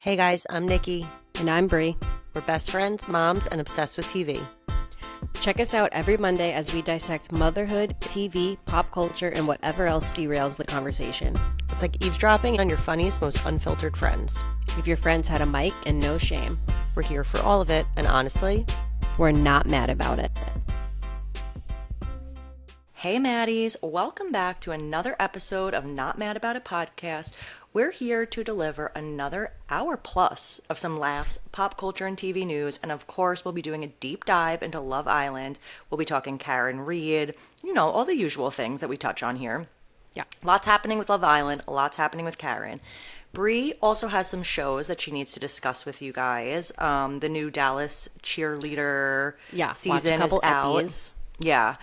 Hey guys, I'm Nikki. And I'm Bree. We're best friends, moms, and obsessed with TV. Check us out every Monday as we dissect motherhood, TV, pop culture, and whatever else derails the conversation. It's like eavesdropping on your funniest, most unfiltered friends. If your friends had a mic and no shame, We're here for all of it, and honestly, we're not mad about it. hey Maddies, welcome back to another episode of Not Mad About It podcast. We're here to deliver another hour plus of some laughs, pop culture, and TV news. And of course, we'll be doing a deep dive into Love Island. We'll be talking Karen Reed, all the usual things that we touch on here. Yeah. Lots happening with Love Island, lots happening with Karen. Bree also has some shows that she needs to discuss with you guys. The new Dallas Cheerleader season is out. Epies. Yeah.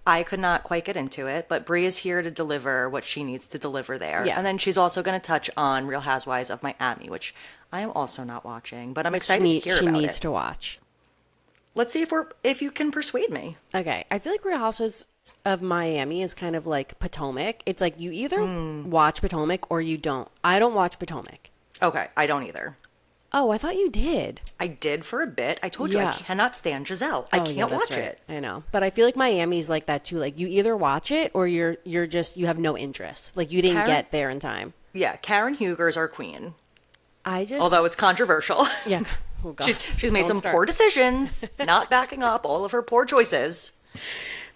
I could not quite get into it, but Bree is here to deliver what she needs to deliver there. Yeah. And then she's also going to touch on Real Housewives of Miami, which I am also not watching, but I'm excited to hear about it. She needs to watch. Let's see if you can persuade me. Okay. I feel like Real Housewives of Miami is kind of like Potomac. It's like you either watch Potomac or you don't. I don't watch Potomac. Okay, I don't either. Oh, I thought you did. I did for a bit. I told you I cannot stand Giselle. I can't watch it. I know. But I feel like Miami's like that too. Like you either watch it or you have no interest. Like you didn't get there in time. Yeah, Karen Huger's our queen. Although it's controversial. Yeah. Oh, God. She's made some poor decisions, not backing up all of her poor choices.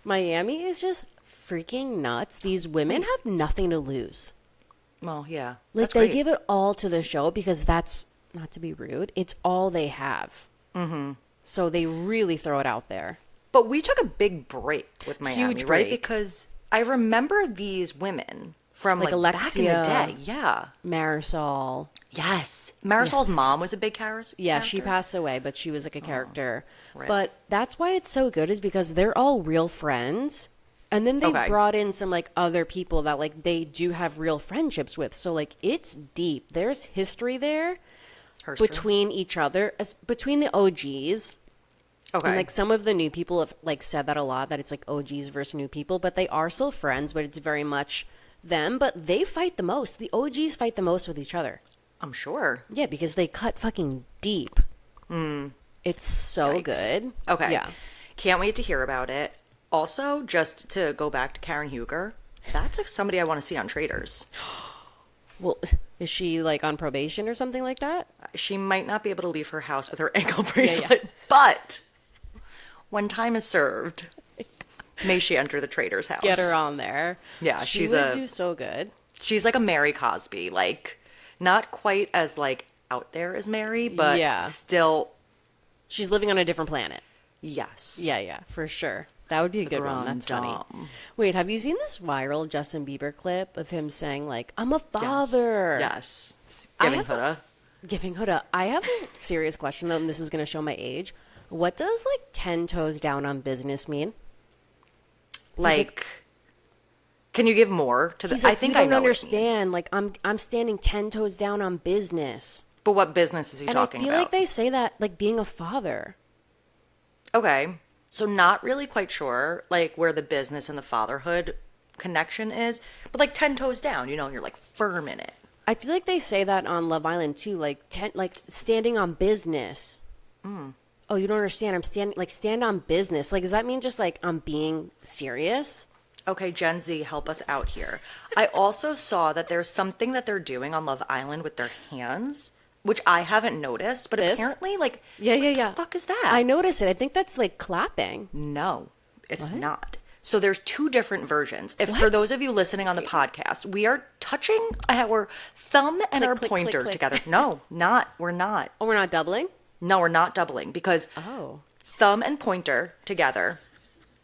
Miami is just freaking nuts. These women have nothing to lose. Well, yeah. Like they give it all to the show because that's, not to be rude, it's all they have. Mm-hmm. So they really throw it out there. But we took a big break with Miami, Huge break. right? Because I remember these women from like Alexia, back in the day. Yeah. Marisol. Yes. Marisol's mom was a big character. Yeah, she passed away, but she was like a character. Right. But that's why it's so good is because they're all real friends. And then they brought in some like other people that like they do have real friendships with. So like it's deep. There's history there. Between each other, between the OGs. Okay. And like some of the new people have like said that a lot, that it's like OGs versus new people, but they are still friends, but it's very much them. But they fight the most. The OGs fight the most with each other. I'm sure. Yeah, because they cut fucking deep. It's so good. Okay. Yeah. Can't wait to hear about it. Also, just to go back to Karen Huger, that's like somebody I want to see on Traitors. Well, is she like on probation or something like that? She might not be able to leave her house with her ankle bracelet, but when time is served, may she enter the Traitors' house. Get her on there. Yeah, she would do so good. She's like a Mary Cosby, like not quite as like out there as Mary, but still. She's living on a different planet. Yes. Yeah, for sure. That would be a good one. That's funny. Wait, have you seen this viral Justin Bieber clip of him saying like, "I'm a father"? Yes. Giving Huda. I have a serious question though, and this is going to show my age. What does like 10 toes down on business mean? Like, can you give more to this? Like, I think I don't understand. Like, I'm standing 10 toes down on business. But what business is he talking about? I feel like they say that like being a father. Okay. So not really quite sure like where the business and the fatherhood connection is, but like 10 toes down, you're like firm in it. I feel like they say that on Love Island too, like standing on business. Oh, you don't understand. I'm stand on business. Like, does that mean just like I'm being serious? Okay, Gen Z, help us out here. I also saw that there's something that they're doing on Love Island with their hands, which I haven't noticed, but apparently, like, yeah. What the fuck is that? I noticed it. I think that's like clapping. No, it's not. So there's two different versions. For those of you listening on the podcast, we are touching our thumb and our pointer together. No, we're not. Oh, we're not doubling? No, we're not doubling because thumb and pointer together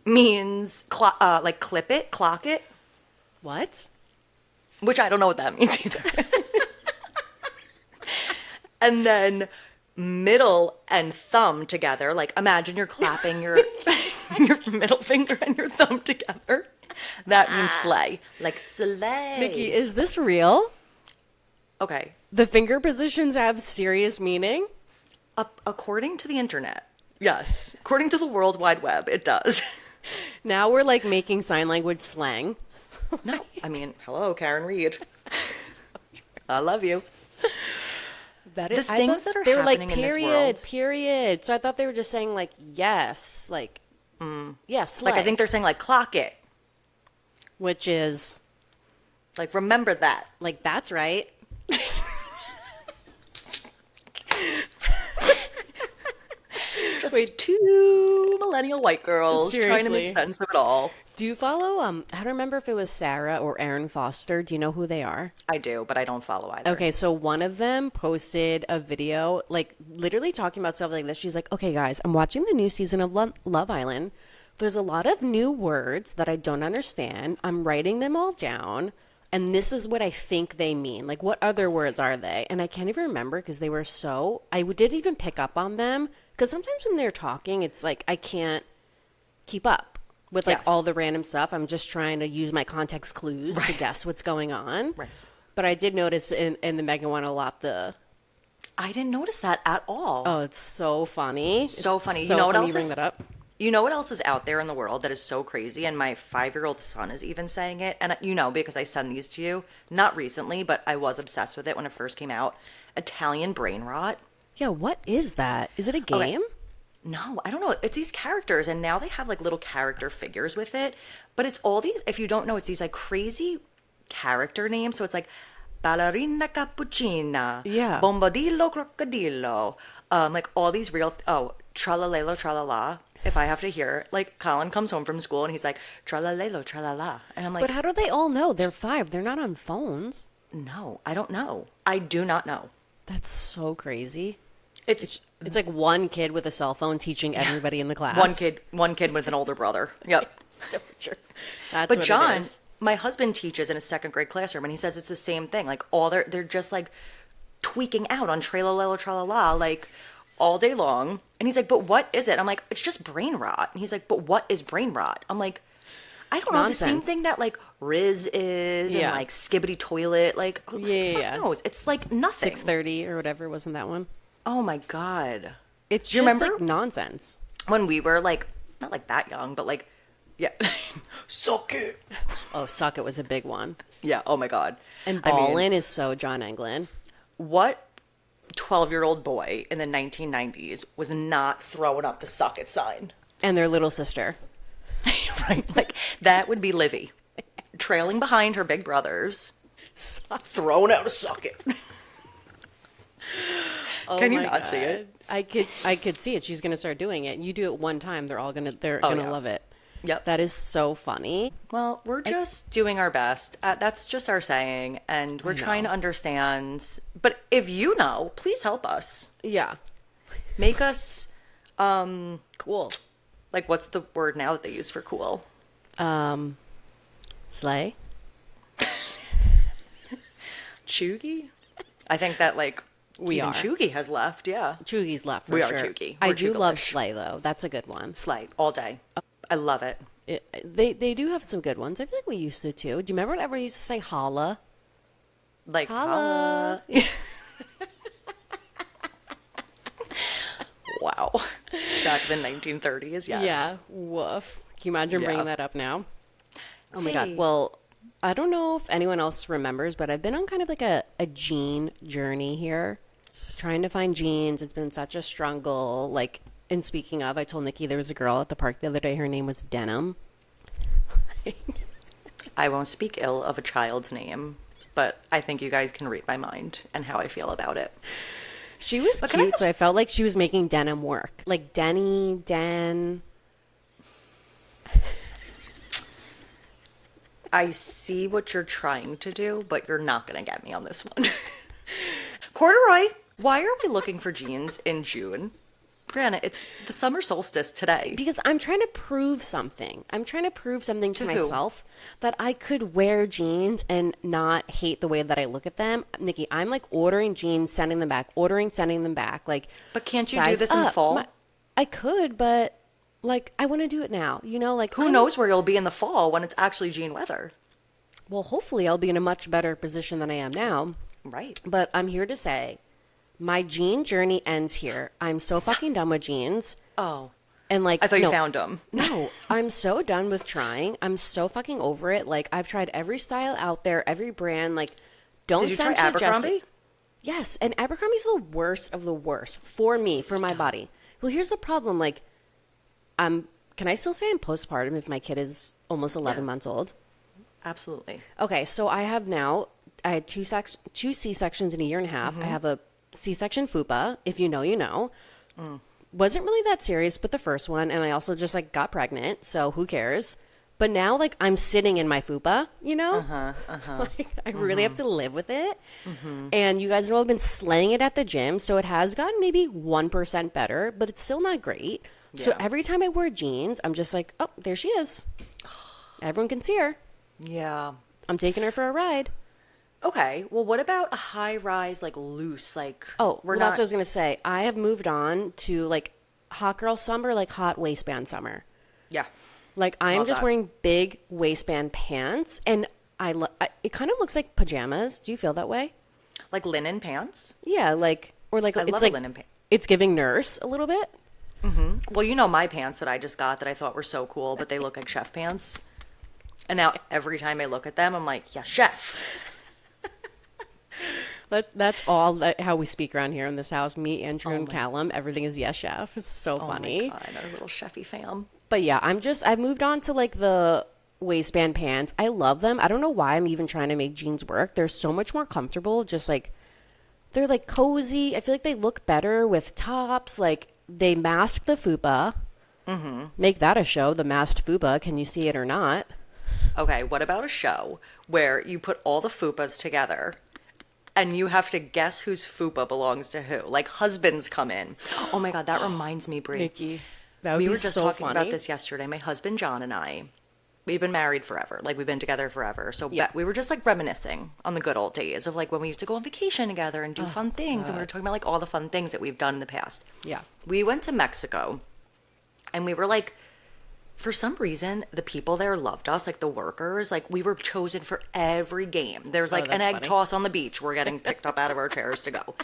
means like clip it, clock it. What? Which I don't know what that means either. And then middle and thumb together. Like imagine you're clapping your middle finger and your thumb together. That means slay. Like slay. Nikki, is this real? Okay. The finger positions have serious meaning? According to the internet, yes. According to the World Wide Web, it does. Now we're like making sign language slang. No, I mean, hello, Karen Reed. I love you. That the is, things that are they were like, happening in this world. period. So I thought they were just saying like, yes, like, yeah, slay. Like, I think they're saying, like, clock it. Which is, Like, remember that. like, that's right. Just two millennial white girls trying to make Seriously. sense of it all. Do you follow, I don't remember if it was Sarah or Erin Foster. Do you know who they are? I do, but I don't follow either. Okay, so one of them posted a video, like literally talking about stuff like this. She's like, okay, guys, I'm watching the new season of Love Island. There's a lot of new words that I don't understand. I'm writing them all down. And this is what I think they mean. Like, what other words are they? And I can't even remember because they were so, I didn't even pick up on them. Because sometimes when they're talking, it's like I can't keep up with like all the random stuff. I'm just trying to use my context clues to guess what's going on. Right. But I did notice in the Megan one a lot I didn't notice that at all. oh, it's so funny. So It's funny. So You know what funny else bring is that up? You know what else is out there in the world that is so crazy? And my 5-year-old son is even saying it. And you know, because I send these to you, not recently, but I was obsessed with it when it first came out. Italian brain rot. Yeah, what is that? Is it a game? Okay. No, I don't know. It's these characters, and now they have like little character figures with it. But it's all these, if you don't know, it's these like crazy character names. So it's like ballerina cappuccina, Yeah. bombadillo crocodillo, like all these real, tralalelo tralala. If I have to hear, like Colin comes home from school and he's like, tralalelo tralala. And I'm like, But how do they all know? They're 5. They're not on phones. no, I don't know. I do not know. That's so crazy. It's It's like one kid with a cell phone teaching everybody in the class. one kid with an older brother. Yep. So true. That's But what John, it is. my husband teaches in a 2nd grade classroom, and he says it's the same thing. Like they're just like tweaking out on tralalelo tralala like all day long. And he's like, "But what is it?" I'm like, "It's just brain rot." And he's like, "But what is brain rot?" I'm like, "I don't know. The same Nonsense. thing that like Riz is Yeah. and like Skibbity Toilet. Like who the fuck Yeah. knows? It's like nothing." 6:30 or whatever, wasn't that one? Oh my god. It's Do you just remember? like nonsense. When we were like not like that young, but like yeah, suck it. Oh, suck it was a big one. Yeah. Oh my god. And I mean, Ballin is so John Englund. what 12-year-old boy in the 1990s was not throwing up the suck it sign? And their little sister. Right? Like, that would be Livy. Trailing behind her big brothers, throwing out a suck it. Oh Can you my not see God. it? I could see it. She's gonna start doing it. You do it one time, they're Oh, gonna yeah. love it. Yep. That is so funny. Well, we're just doing our best. That's just our saying, and we're trying to understand. But if you know, please help us. Yeah. Make us, Cool. like, what's the word now that they use for cool? Slay. Chuggy? I think that, like, We even are. Chuggy has left, yeah. Chuggy's left for We are sure. Chuggy. I We're do love Chugalish. Slay though. That's a good one. Slay, all day. I love it. They do have some good ones. I feel like we used to too. Do you remember whenever we used to say holla? Like, Holla. wow. Back in the 1930s, yes. Yeah. Woof. Can you imagine bringing Yeah. that up now? Oh my Hey. God. Well, I don't know if anyone else remembers, but I've been on kind of like a jean journey here. Trying to find jeans. It's been such a struggle. Like, and speaking of, I told Nikki there was a girl at the park the other day. Her name was Denim. I won't speak ill of a child's name, but I think you guys can read my mind and how I feel about it. She was But can I cute, just- so I felt like she was making denim work. Like Denny, Den. I see what you're trying to do, but you're not going to get me on this one. Corduroy, why are we looking for jeans in June? Granted, it's the summer solstice today. Because I'm trying to prove something. I'm trying to prove something to To who? myself that I could wear jeans and not hate the way that I look at them. Nikki, I'm like ordering jeans, sending them back, sending them back. Like, But can't you do size this in up. fall? I could, but like, I want to do it now. You know, like, Who knows where you'll be in the fall when it's actually jean weather? Well, hopefully I'll be in a much better position than I am now. Right. But I'm here to say my jean journey ends here. I'm so fucking done with jeans. Oh, And like, I thought you no, found them. No, I'm so done with trying. I'm so fucking over it. Like, I've tried every style out there, every brand. Like, don't Did you try send Abercrombie? Yes, and Abercrombie's the worst of the worst for me, for my body. Well, here's the problem. Like, can I still say I'm postpartum if my kid is almost 11 months old? Absolutely. Okay, so I had two C-sections in a year and a half. I have a C-section Fupa. If you know, you know. Wasn't really that serious, but the first one, and I also just like got pregnant, so who cares? But now, like, I'm sitting in my Fupa, you know? Like, I really have to live with it. And you guys know I've been slaying it at the gym, so it has gotten maybe 1% better, but it's still not great. Yeah. So every time I wear jeans, I'm just like, oh, there she is. Everyone can see her. Yeah. I'm taking her for a ride. Okay. Well, what about a high-rise, like, loose, like... Oh, that's what I was going to say. I have moved on to, like, hot girl summer, like hot waistband summer. Yeah. Like, I'm just wearing big waistband pants, and it kind of looks like pajamas. Do you feel that way? Like linen pants? Yeah, like, or like, it's like, linen pants. It's giving nurse a little bit. Well, you know my pants that I just got that I thought were so cool, but they look like chef pants. And now every time I look at them, I'm like, yeah, chef. That's all how we speak around here in this house. Me, Andrew, and Callum. Everything is yes, chef. It's so funny. Oh my God, our little chefy fam. But yeah, I've moved on to like the waistband pants. I love them. I don't know why I'm even trying to make jeans work. They're so much more comfortable. Just like, they're like cozy. I feel like they look better with tops. Like, they mask the fupa. Make that a show, the masked fupa. Can you see it or not? Okay, what about a show where you put all the fupas together and you have to guess whose fupa belongs to who? Like, husbands come in. Oh my God, that reminds me, Brie. Nikki, that would be so funny. We were just talking about this yesterday. My husband, John, and I, we've been married forever. Like, we've been together forever. So we were just, like, reminiscing on the good old days of, like, when we used to go on vacation together and do fun things. God. And we were talking about, like, all the fun things that we've done in the past. Yeah. We went to Mexico, and we were, like, for some reason, the people there loved us, like the workers. Like, we were chosen for every game. There's like an egg toss on the beach. We're getting picked up out of our chairs to go.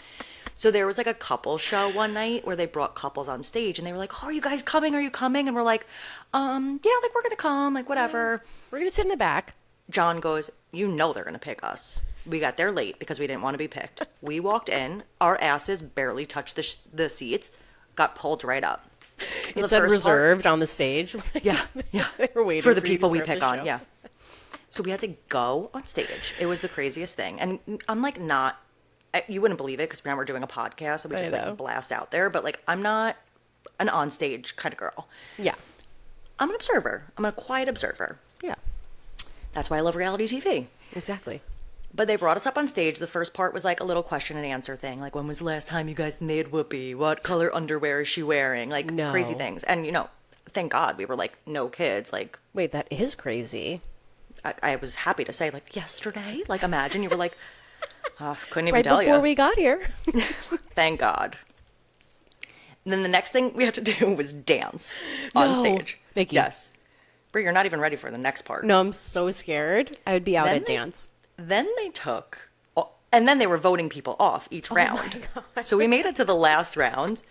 So there was like a couple show one night where they brought couples on stage, and they were like, "Oh, are you guys coming? Are you coming?" And we're like, yeah, like, we're gonna come, like, whatever. We're gonna sit in the back. John goes, "You know they're gonna pick us." We got there late because we didn't want to be picked. We walked in, our asses barely touched the seats, got pulled right up. It said reserved on the stage. Yeah. They were waiting for the people we pick on. Yeah. So we had to go on stage. It was the craziest thing. And I'm like, you wouldn't believe it because now we're doing a podcast, so we just like blast out there. But like, I'm not an on-stage kind of girl. Yeah. I'm an observer. I'm a quiet observer. Yeah. That's why I love reality TV. Exactly. But they brought us up on stage. The first part was like a little question and answer thing. Like, when was the last time you guys made Whoopi? What color underwear is she wearing? Like, crazy things. And, you know, thank God we were like, no kids. Like, wait, that is crazy. I was happy to say, like, yesterday. Like, imagine you were like, couldn't even tell you. Right before we got here. Thank God. And then the next thing we had to do was dance on stage. Nikki. Yes. Brie, you're not even ready for the next part. No, I'm so scared. I would be out at dance. Then they took, and then they were voting people off each round. So we made it to the last round.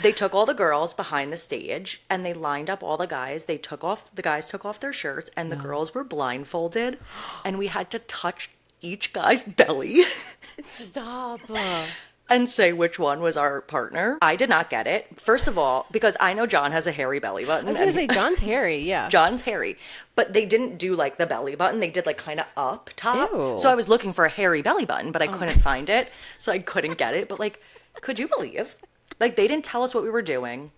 They took all the girls behind the stage, and they lined up all the guys. The guys took off their shirts, and the girls were blindfolded, and we had to touch each guy's belly. Stop. And say which one was our partner. I did not get it. First of all, because I know John has a hairy belly button. I was going to say, John's hairy, yeah. John's hairy. But they didn't do, like, the belly button. They did, like, kind of up top. Ew. So I was looking for a hairy belly button, but I couldn't find it. So I couldn't get it. But, like, could you believe? Like, they didn't tell us what we were doing.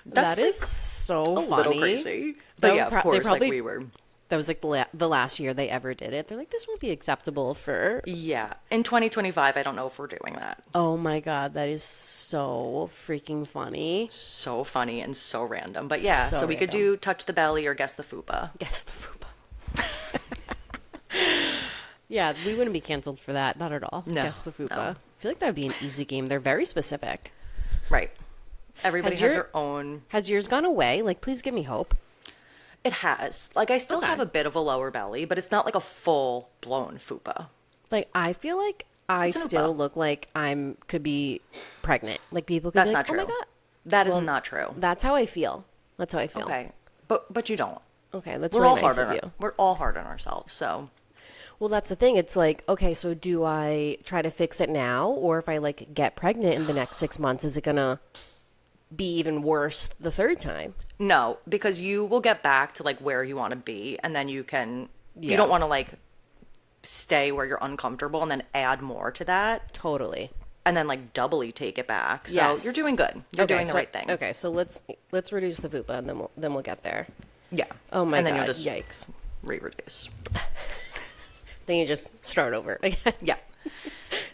That is so funny. A little crazy. But yeah, of course, like, we were... That was like the last year they ever did it. They're like, this won't be acceptable for... Yeah. In 2025, I don't know if we're doing that. Oh my God, that is so freaking funny. So funny and so random. But yeah, so we could do touch the belly or guess the fupa. Guess the fupa. Yeah, we wouldn't be canceled for that. Not at all. No, guess the fupa. No. I feel like that would be an easy game. They're very specific. Right. Everybody has their own... Has yours gone away? Like, please give me hope. It has. Like, I still have a bit of a lower belly, but it's not like a full-blown fupa. Like, I feel like I still look like could be pregnant. Like, people could be like, not true. Oh my God. That is not true. That's how I feel. Okay. But you don't. Okay, that's really nice of you. We're all hard on ourselves, so... Well, that's the thing. It's like, okay, so do I try to fix it now? Or if I like get pregnant in the next 6 months, is it going to be even worse the third time? No, because you will get back to like where you want to be, and then you don't want to like stay where you're uncomfortable and then add more to that. Totally. And then like doubly take it back. So yes. You're doing good. You're doing the right thing. Okay, so let's reduce the fupa and then we'll get there. Yeah. Oh my God. And then God. you'll just Yikes. re-reduce. Then you just start over again. Yeah.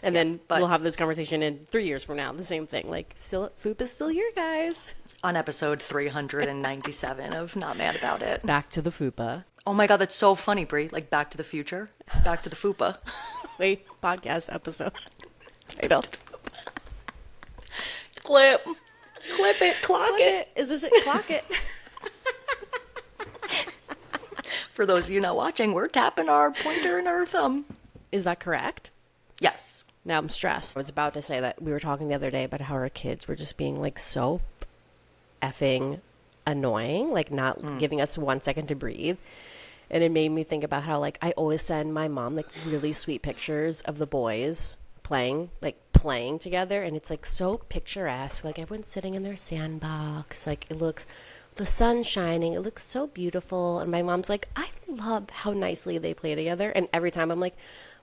And then we'll have this conversation in 3 years from now. The same thing. Like, still, fupa's still here, guys. On episode 397 of Not Mad About It. Back to the fupa. Oh my God, that's so funny, Brie. Like Back to the Future. Back to the Fupa. Wait, podcast episode. Title. Clip it. Clock it. Is this it? Clock it. For those of you not watching, we're tapping our pointer and our thumb. Is that correct? Yes. Now I'm stressed. I was about to say that we were talking the other day about how our kids were just being like so effing annoying, like not giving us 1 second to breathe. And it made me think about how like I always send my mom like really sweet pictures of the boys playing together, and it's like so picturesque. Like everyone's sitting in their sandbox. Like it looks, the sun's shining. It looks so beautiful. And my mom's like, I love how nicely they play together. And every time I'm like,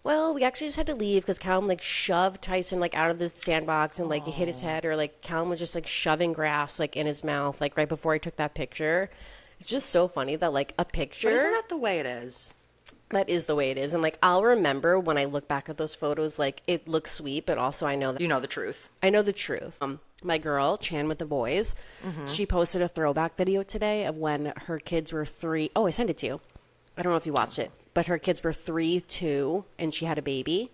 well, we actually just had to leave because Callum like shoved Tyson like out of the sandbox and like hit his head, or like Callum was just like shoving grass like in his mouth like right before I took that picture. It's just so funny that like a picture. But isn't that the way it is? That is the way it is. And like I'll remember when I look back at those photos, like it looks sweet, but also I know that you know the truth. I know the truth. My girl, Chan with the boys, she posted a throwback video today of when her kids were 3. Oh, I sent it to you. I don't know if you watched it, but her kids were 3, 2, and she had a baby.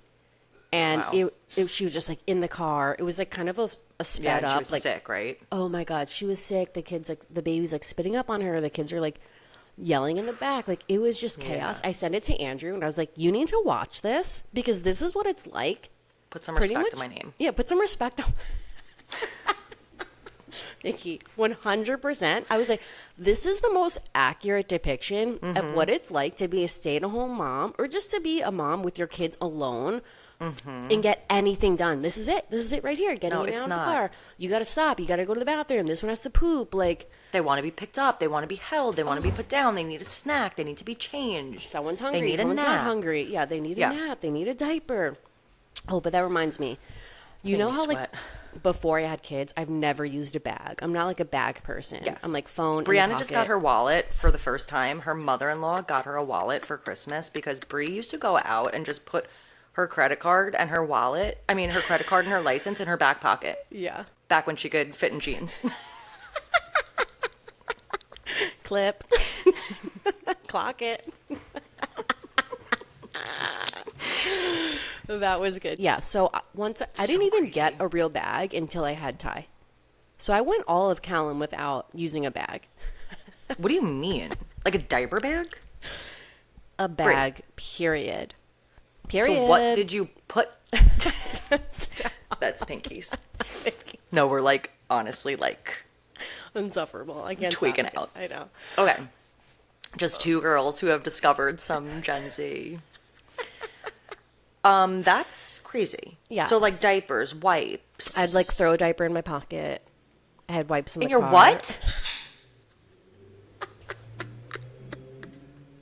And wow. she was just like in the car. It was like kind of a sped up. She was like sick, right? Oh my God, she was sick. The kids like the baby's like spitting up on her. The kids are like yelling in the back. Like it was just chaos. I sent it to Andrew and I was like, you need to watch this because this is what it's like. Put some respect to my name. Yeah, put some respect on. Nikki, 100%. I was like, this is the most accurate depiction of what it's like to be a stay-at-home mom or just to be a mom with your kids alone and get anything done. This is it. This is it right here. Getting it out of the car. You got to stop. You got to go to the bathroom. This one has to poop. Like, they want to be picked up. They want to be held. They want to be put down. They need a snack. They need to be changed. Someone's hungry. They need Someone's a nap. not hungry. Yeah, they need a nap. They need a diaper. Oh, but that reminds me. You know how like before I had kids, I've never used a bag. I'm not like a bag person. Yes. I'm like phone. Brianna just got her wallet for the first time. Her mother-in-law got her a wallet for Christmas because Brie used to go out and just put her credit card and her wallet, her credit card and her license in her back pocket. Yeah. Back when she could fit in jeans. Clip. Clock it. That was good. Yeah, so once I didn't even get a real bag until I had Ty. So I went all of Callum without using a bag. What do you mean? Like a diaper bag? A bag, period. Period. So what did you put? That's Pinky's. No, we're like, honestly, like... insufferable. I can't tweaking stop out. I know. Okay. Just two girls who have discovered some Gen Z. That's crazy. Yeah. So like diapers, wipes. I'd like throw a diaper in my pocket. I had wipes in the In your car. what?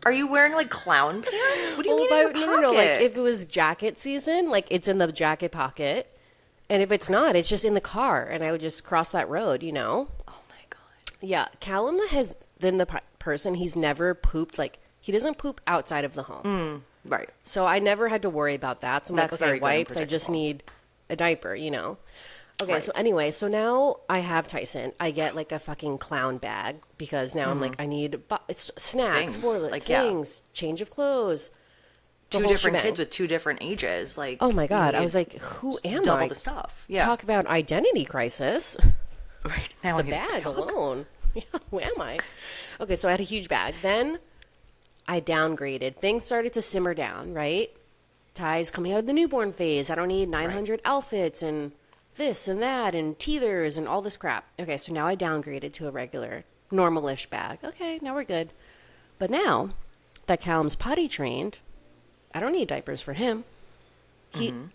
Are you wearing like clown pants? What do you mean in your pocket? No. Like if it was jacket season, like it's in the jacket pocket. And if it's not, it's just in the car. And I would just cross that road, you know? Oh my God. Yeah. Callum has been the person, he's never pooped. Like he doesn't poop outside of the home. Right. So I never had to worry about that. So I'm That's like, very okay, good and wipes, I just need a diaper, you know? Okay, Right. so anyway, so now I have Tyson. I get like a fucking clown bag because now I'm like, I need it's snacks, Things, for like, things, change of clothes. the Two whole different shebang. kids with two different ages. Like, Oh my God. you I was need like, who am double I? the stuff. Yeah. Talk about identity crisis. Right. Now The bag alone. Yeah, who am I? Okay, so I had a huge bag. Then I downgraded. Things started to simmer down, right? Ty's coming out of the newborn phase. I don't need 900 outfits and this and that and teethers and all this crap. Okay, so now I downgraded to a regular, normal-ish bag. Okay, now we're good. But now that Callum's potty trained, I don't need diapers for him.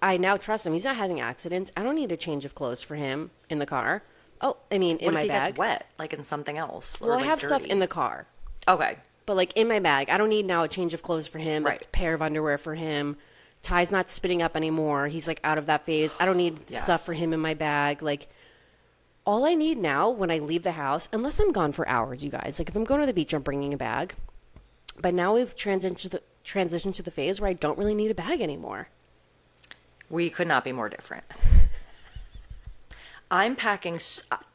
I now trust him. He's not having accidents. I don't need a change of clothes for him in the car. Oh, I mean, in my bag. What if he gets wet, like in something else? Well, I have stuff in the car. Okay. But like in my bag, I don't need now a change of clothes for him, right. a pair of underwear for him. Ty's not spitting up anymore. He's like out of that phase. I don't need stuff for him in my bag. Like all I need now when I leave the house, unless I'm gone for hours, you guys, like if I'm going to the beach, I'm bringing a bag. But now we've transitioned to the phase where I don't really need a bag anymore. We could not be more different. I'm packing,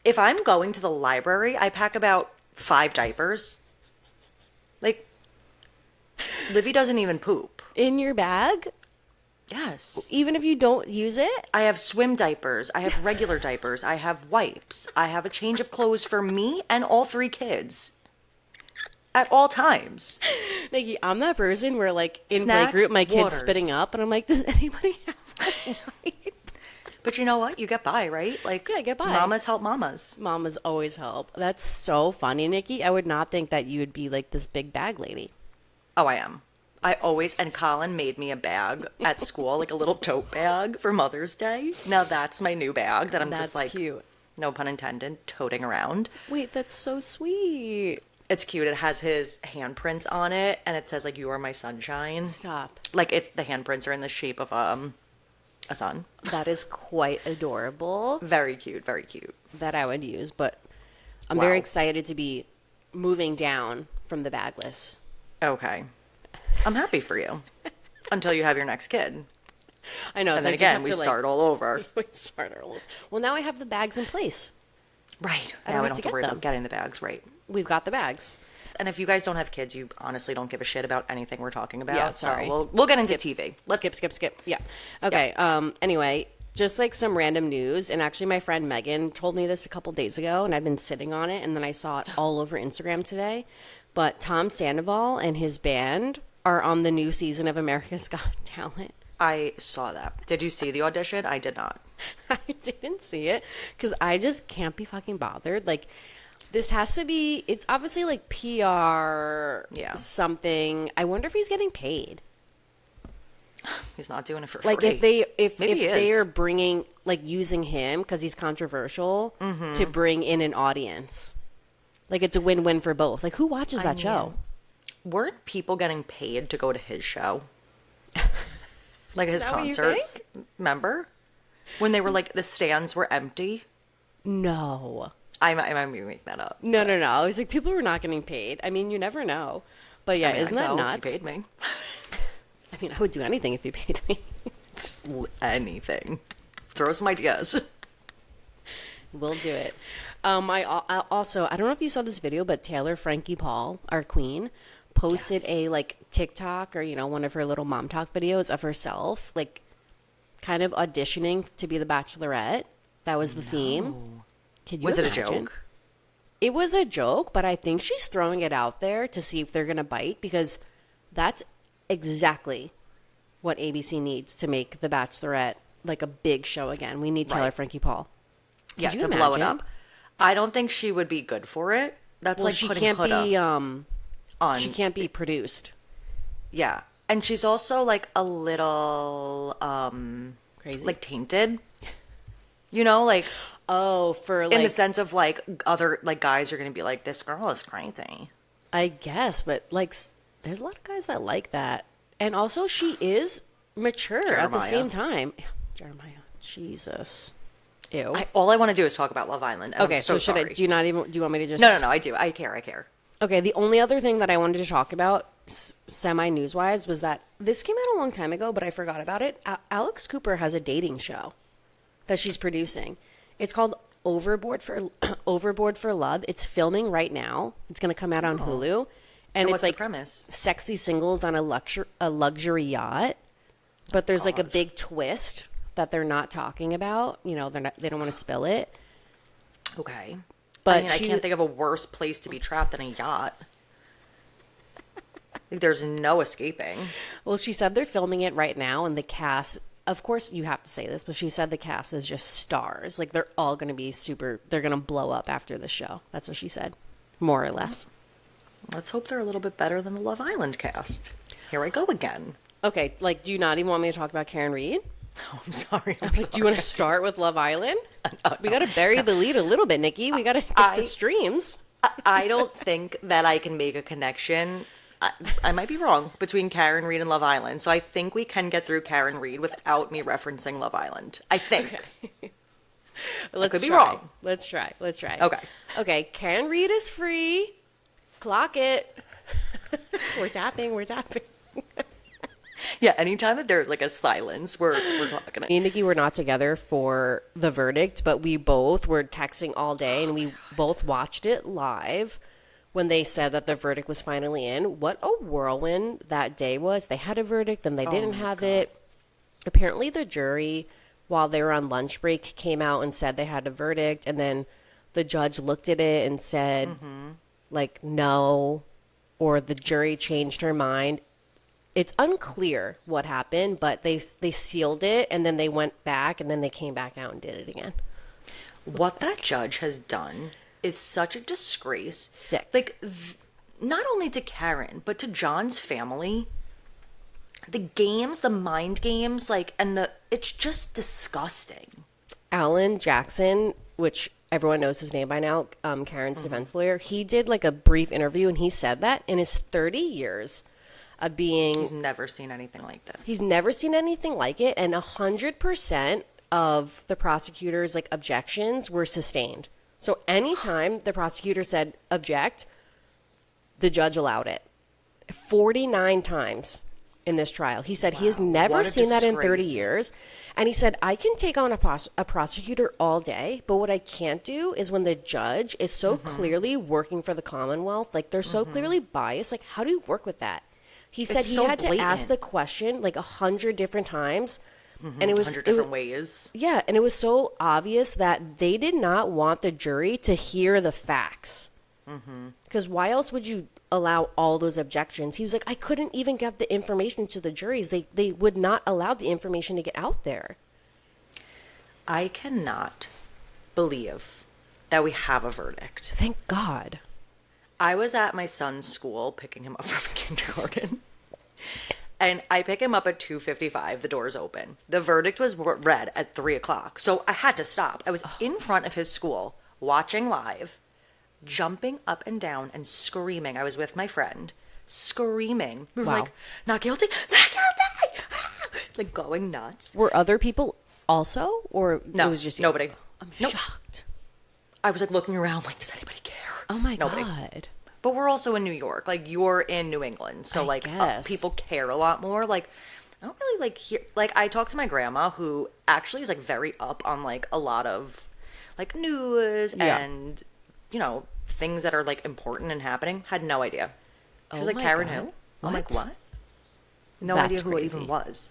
if I'm going to the library, I pack about 5 diapers. Like, Livy doesn't even poop. In your bag? Yes. Even if you don't use it? I have swim diapers. I have regular diapers. I have wipes. I have a change of clothes for me and all 3 kids. At all times. Nikki, I'm that person where, like, in Snacks, playgroup, my kid's waters. spitting up, and I'm like, does anybody have a wipe? But you know what? You get by, right? Like, yeah, get by. Mamas help mamas. Mamas always help. That's so funny, Nikki. I would not think that you would be, like, this big bag lady. Oh, I am. And Colin made me a bag at school, like a little tote bag for Mother's Day. Now that's my new bag that I'm just like, cute. No pun intended, toting around. Wait, that's so sweet. It's cute. It has his handprints on it, and it says, like, you are my sunshine. Stop. Like, the handprints are in the shape of a sun. That is quite adorable. Very cute, very cute. That I would use, but I'm very excited to be moving down from the bagless. Okay. I'm happy for you. Until you have your next kid. I know. And so then again, we start all over. We start all over. Well, now I have the bags in place. Right. I Now don't we have don't to have to worry get about getting the bags, right. We've got the bags. And if you guys don't have kids, you honestly don't give a shit about anything we're talking about. Yeah, sorry. So we'll get into TV. Let's skip. Yeah. Okay. Yeah. Anyway, just like some random news, and actually my friend Megan told me this a couple days ago, and I've been sitting on it, and then I saw it all over Instagram today. But Tom Sandoval and his band are on the new season of America's Got Talent. I saw that. Did you see the audition? I did not. I didn't see it because I just can't be fucking bothered. Like, this has to be, it's obviously like PR something. I wonder if he's getting paid. He's not doing it for like free. if they are bringing, like, using him because he's controversial to bring in an audience. Like, it's a win-win for both. Like, who watches that show? Weren't people getting paid to go to his show? Like his concerts? Remember? When they were like, the stands were empty? No. I might make that up. No. I was like, people were not getting paid. I mean, you never know. But yeah, isn't that nuts? If you paid me. I mean, I would do anything if you paid me. Anything. Throw some ideas. We'll do it. I also, I don't know if you saw this video, but Taylor Frankie Paul, our queen, posted a like TikTok or, you know, one of her little mom talk videos of herself, like kind of auditioning to be the Bachelorette. That was the theme. Can you was imagine? it a joke? It was a joke, but I think she's throwing it out there to see if they're going to bite, because that's exactly what ABC needs to make the Bachelorette like a big show again. We need Taylor Frankie Paul. Yeah, to blow it up. I don't think she would be good for it. That's like she putting can't be on. She can't be produced. Yeah. And she's also like a little crazy, like tainted. You know, like for like in the sense of like other like guys are going to be like, this girl is crazy. I guess, but like there's a lot of guys that like that. And also she is mature at the same time. Jeremiah. Jesus. Ew. All I want to do is talk about Love Island. Okay, so should I? Do you want me to just? No. I do. I care. Okay, the only other thing that I wanted to talk about, semi-news-wise, was that this came out a long time ago, but I forgot about it. Alex Cooper has a dating show that she's producing. It's called Overboard for Love. It's filming right now. It's going to come out on Hulu, and what's it's like the premise? Sexy singles on a luxury yacht. But there's like a big twist that they're not talking about. You know, they don't want to spill it. Okay. But I mean, I can't think of a worse place to be trapped than a yacht. Like, there's no escaping. Well, she said they're filming it right now, and the cast, of course you have to say this, but she said the cast is just stars. Like, they're all going to be they're going to blow up after the show. That's what she said, more or less. Let's hope they're a little bit better than the Love Island cast. Here I go again. Okay, like, do you not even want me to talk about Karen Reed? Oh, I'm sorry. I'm like, do you want to start with Love Island? We got to bury the lead a little bit, Nikki. We got to get the streams. I don't think that I can make a connection. I might be wrong between Karen Reed and Love Island. So I think we can get through Karen Reed without me referencing Love Island. I think. Okay. I could be wrong. Let's try. Okay. Okay, Karen Reed is free. Clock it. We're tapping. Yeah, anytime that there's like a silence, we're clocking it. Me and Nikki were not together for the verdict, but we both were texting all day, and we both watched it live when they said that the verdict was finally in. What a whirlwind that day was. They had a verdict, then they didn't have it. Apparently the jury, while they were on lunch break, came out and said they had a verdict, and then the judge looked at it and said, like, no, or the jury changed her mind. It's unclear what happened, but they sealed it, and then they went back, and then they came back out and did it again. What that judge has done is such a disgrace. Sick. Like, not only to Karen, but to John's family. The games, the mind games, like, and it's just disgusting. Alan Jackson, which everyone knows his name by now, Karen's defense lawyer, he did like a brief interview, and he said that in his 30 years of being... He's never seen anything like this. He's never seen anything like it, and 100% of the prosecutor's like objections were sustained. So anytime the prosecutor said object, the judge allowed it. 49 times in this trial. He said he has never seen that in 30 years. And he said, I can take on a prosecutor all day, but what I can't do is when the judge is so clearly working for the Commonwealth, like they're so clearly biased, like how do you work with that? He said he had to ask the question like 100 different times. And it was 100 different ways. Yeah, and it was so obvious that they did not want the jury to hear the facts. Because why else would you allow all those objections? He was like, I couldn't even get the information to the juries. They would not allow the information to get out there. I cannot believe that we have a verdict. Thank God. I was at my son's school picking him up from kindergarten. And I pick him up at 2:55. The doors open. The verdict was read at 3 o'clock. So I had to stop. I was in front of his school, watching live, jumping up and down and screaming. I was with my friend, screaming. We were like, not guilty, not guilty! Like going nuts. Were other people also? Or no, it was just you? Nobody. I'm shocked. I was like looking around like, does anybody care? Oh my God. But we're also in New York. Like, you're in New England. So, like, people care a lot more. Like, I don't really, like, hear... Like, I talked to my grandma, who actually is, like, very up on, like, a lot of, like, news and, you know, things that are, like, important and happening. Had no idea. She was like, Karen who? I'm like, what? No idea who it even was.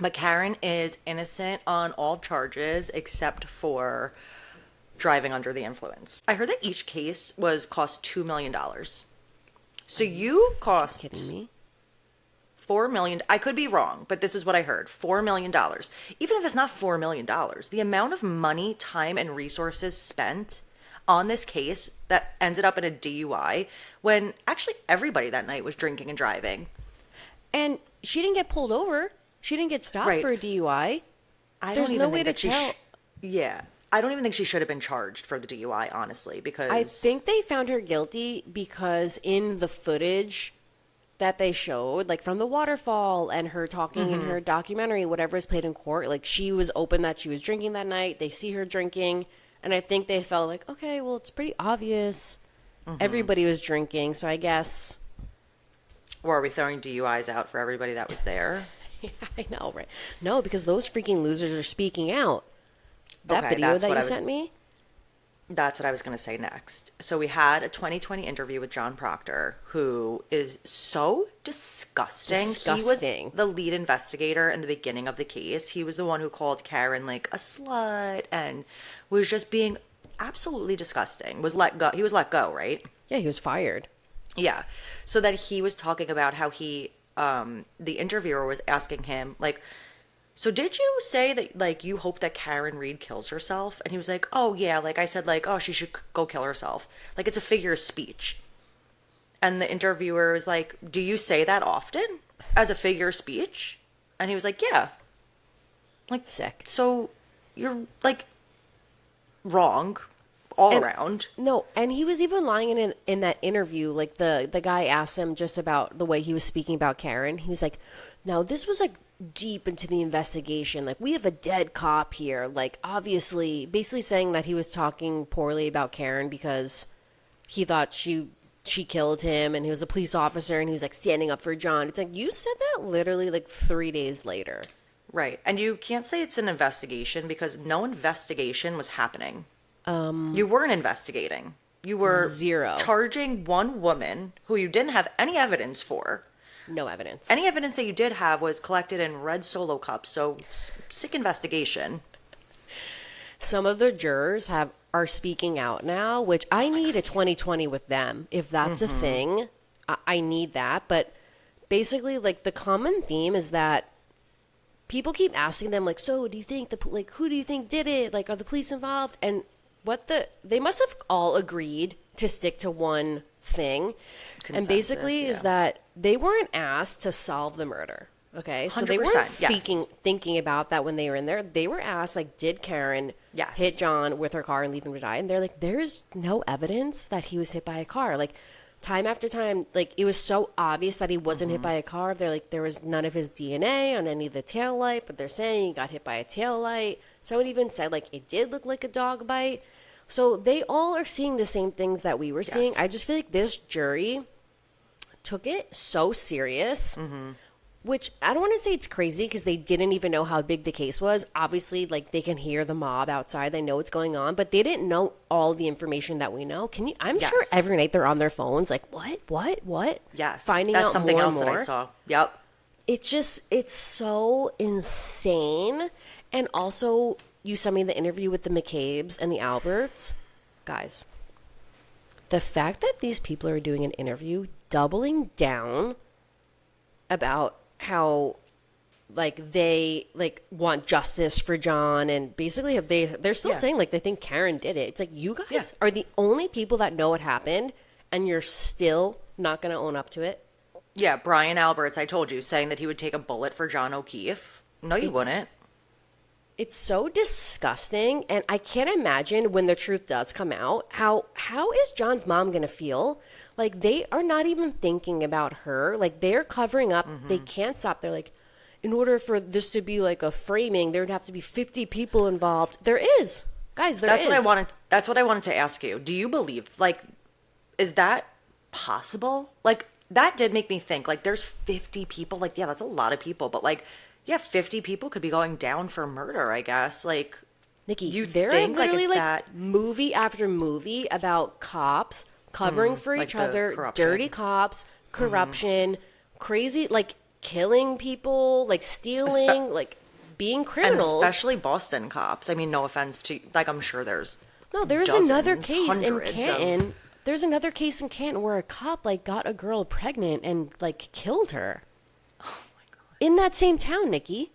But Karen is innocent on all charges except for... driving under the influence. I heard that each case cost $2 million. So you cost... Kidding me? $4 million. I could be wrong, but this is what I heard. $4 million. Even if it's not $4 million, the amount of money, time, and resources spent on this case that ended up in a DUI when actually everybody that night was drinking and driving. And she didn't get pulled over. She didn't get stopped for a DUI. There's no way to tell. Yeah. I don't even think she should have been charged for the DUI, honestly, because... I think they found her guilty because in the footage that they showed, like from the waterfall and her talking in her documentary, whatever is played in court, like she was open that she was drinking that night. They see her drinking, and I think they felt like, okay, well, it's pretty obvious. Everybody was drinking, so I guess... Or are we throwing DUIs out for everybody that was there? Yeah, I know, right? No, because those freaking losers are speaking out. That video that you sent me? That's what I was going to say next. So we had a 2020 interview with John Proctor, who is so disgusting. He was the lead investigator in the beginning of the case. He was the one who called Karen like a slut and was just being absolutely disgusting. He was let go, right? Yeah, he was fired. Yeah. So that he was talking about how the interviewer was asking him like, so did you say that, like, you hope that Karen Reed kills herself? And he was like, oh, yeah. Like, I said, like, oh, she should go kill herself. Like, it's a figure of speech. And the interviewer was like, do you say that often? as a figure of speech? And he was like, yeah. Like, sick. So you're, like, wrong all around. No, and he was even lying in that interview. Like, the guy asked him just about the way he was speaking about Karen. He was like, now, this was, like, deep into the investigation. Like, we have a dead cop here. Like, obviously, basically saying that he was talking poorly about Karen because he thought she killed him, and he was a police officer, and he was, like, standing up for John. It's like, you said that literally, like, 3 days later. Right. And you can't say it's an investigation because no investigation was happening. You weren't investigating. You were zero charging one woman who you didn't have any evidence for. No evidence. Any evidence that you did have was collected in red Solo cups, so sick investigation. Some of the jurors are speaking out now, which I need a 2020 with them. If that's a thing, I need that. But basically, like, the common theme is that people keep asking them, like, so do you think who do you think did it? Like, are the police involved? And they must have all agreed to stick to one thing. Consensus, and basically is that they weren't asked to solve the murder. Okay, so they weren't thinking about that when they were in there. They were asked, like, did Karen hit John with her car and leave him to die? And they're like, there's no evidence that he was hit by a car. Like, time after time, like, it was so obvious that he wasn't hit by a car. They're like, there was none of his DNA on any of the taillight, but they're saying he got hit by a taillight. Someone even said, like, it did look like a dog bite. So they all are seeing the same things that we were seeing. I just feel like this jury took it so serious, which I don't want to say it's crazy because they didn't even know how big the case was. Obviously, like, they can hear the mob outside. They know what's going on, but they didn't know all the information that we know. I'm sure every night they're on their phones like, what? Yes. Finding That's out something more else and that more. I saw. Yep. It's so insane. And also, you sent me the interview with the McCabe's and the Alberts. Guys, the fact that these people are doing an interview doubling down about how, like, they, like, want justice for John, and basically they're still saying, like, they think Karen did it. It's like, you guys are the only people that know what happened, and you're still not going to own up to it. Yeah, Brian Alberts, I told you, saying that he would take a bullet for John O'Keefe. No, you wouldn't. It's so disgusting, and I can't imagine when the truth does come out, how is John's mom going to feel? Like, they are not even thinking about her. Like, they're covering up. They can't stop. They're like, in order for this to be like a framing, there would have to be 50 people involved. There is. Guys, there is. That's what I wanted to ask you. Do you believe, like, is that possible? Like, that did make me think, like, there's 50 people. Like, yeah, that's a lot of people. But, like, yeah, 50 people could be going down for murder, I guess. Like, Nikki, there are literally, like, movie after movie about cops covering for each other, corruption. Dirty cops, corruption, crazy, like, killing people, like, stealing, like, being criminals. And especially Boston cops. I mean, no offense to, like, I'm sure there's another case in Canton. There's another case in Canton where a cop, like, got a girl pregnant and, like, killed her. Oh, my God. In that same town, Nikki.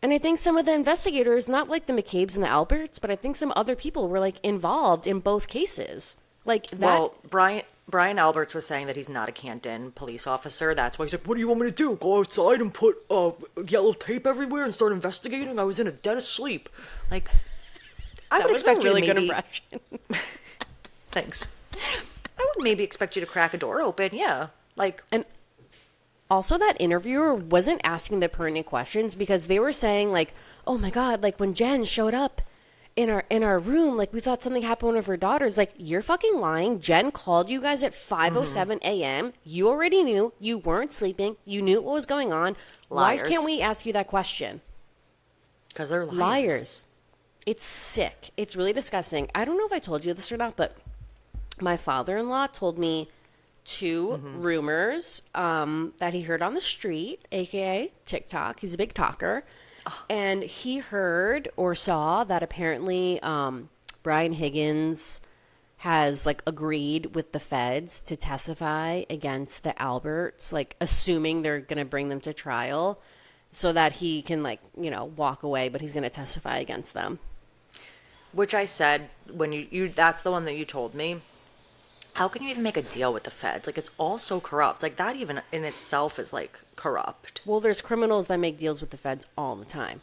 And I think some of the investigators, not like the McCabe's and the Alberts, but I think some other people were, like, involved in both cases. Like, that. Well, Brian Alberts was saying that he's not a Canton police officer. That's why he's like, what do you want me to do? Go outside and put yellow tape everywhere and start investigating? I was in a dead of sleep. Like, I would expect really good impression. Thanks. I would maybe expect you to crack a door open, yeah. Like, and also that interviewer wasn't asking the pertinent questions because they were saying, like, oh my God, like, when Jen showed up in our room, like, we thought something happened to one of her daughters. Like, you're fucking lying. Jen called you guys at 5:07 a.m. You already knew. You weren't sleeping. You knew what was going on. Liars. Why can't we ask you that question? Because they're Liars. It's sick. It's really disgusting. I don't know if I told you this or not, but my father-in-law told me two rumors that he heard on the street, aka TikTok. He's a big talker. And he heard or saw that apparently Brian Higgins has, like, agreed with the feds to testify against the Alberts, like, assuming they're going to bring them to trial so that he can, like, you know, walk away, but he's going to testify against them. Which I said, when you that's the one that you told me. How can you even make a deal with the feds? Like, it's all so corrupt. Like, that even in itself is, like, corrupt. Well, there's criminals that make deals with the feds all the time.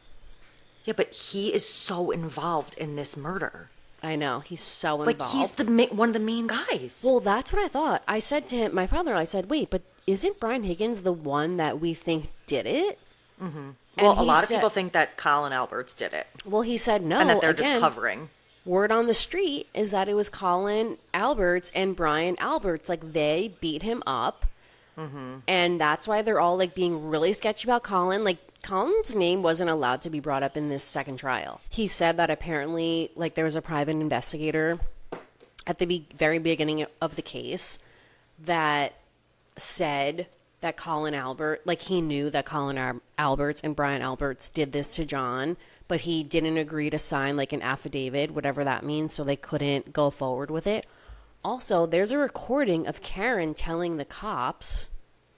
Yeah, but he is so involved in this murder. I know. He's so involved. Like, he's one of the main guys. Well, that's what I thought. I said to him, my father, I said, wait, but isn't Brian Higgins the one that we think did it? Mm-hmm. Well, a lot of people think that Colin Alberts did it. Well, he said no. And that they're just covering. Word on the street is that it was Colin Alberts and Brian Alberts. Like, they beat him up. Mm-hmm. And that's why they're all, like, being really sketchy about Colin. Like, Colin's name wasn't allowed to be brought up in this second trial. He said that apparently, like, there was a private investigator at the very beginning of the case that said that Colin Albert, like, he knew that Colin Alberts and Brian Alberts did this to John, but he didn't agree to sign, like, an affidavit, whatever that means, so they couldn't go forward with it. Also, there's a recording of Karen telling the cops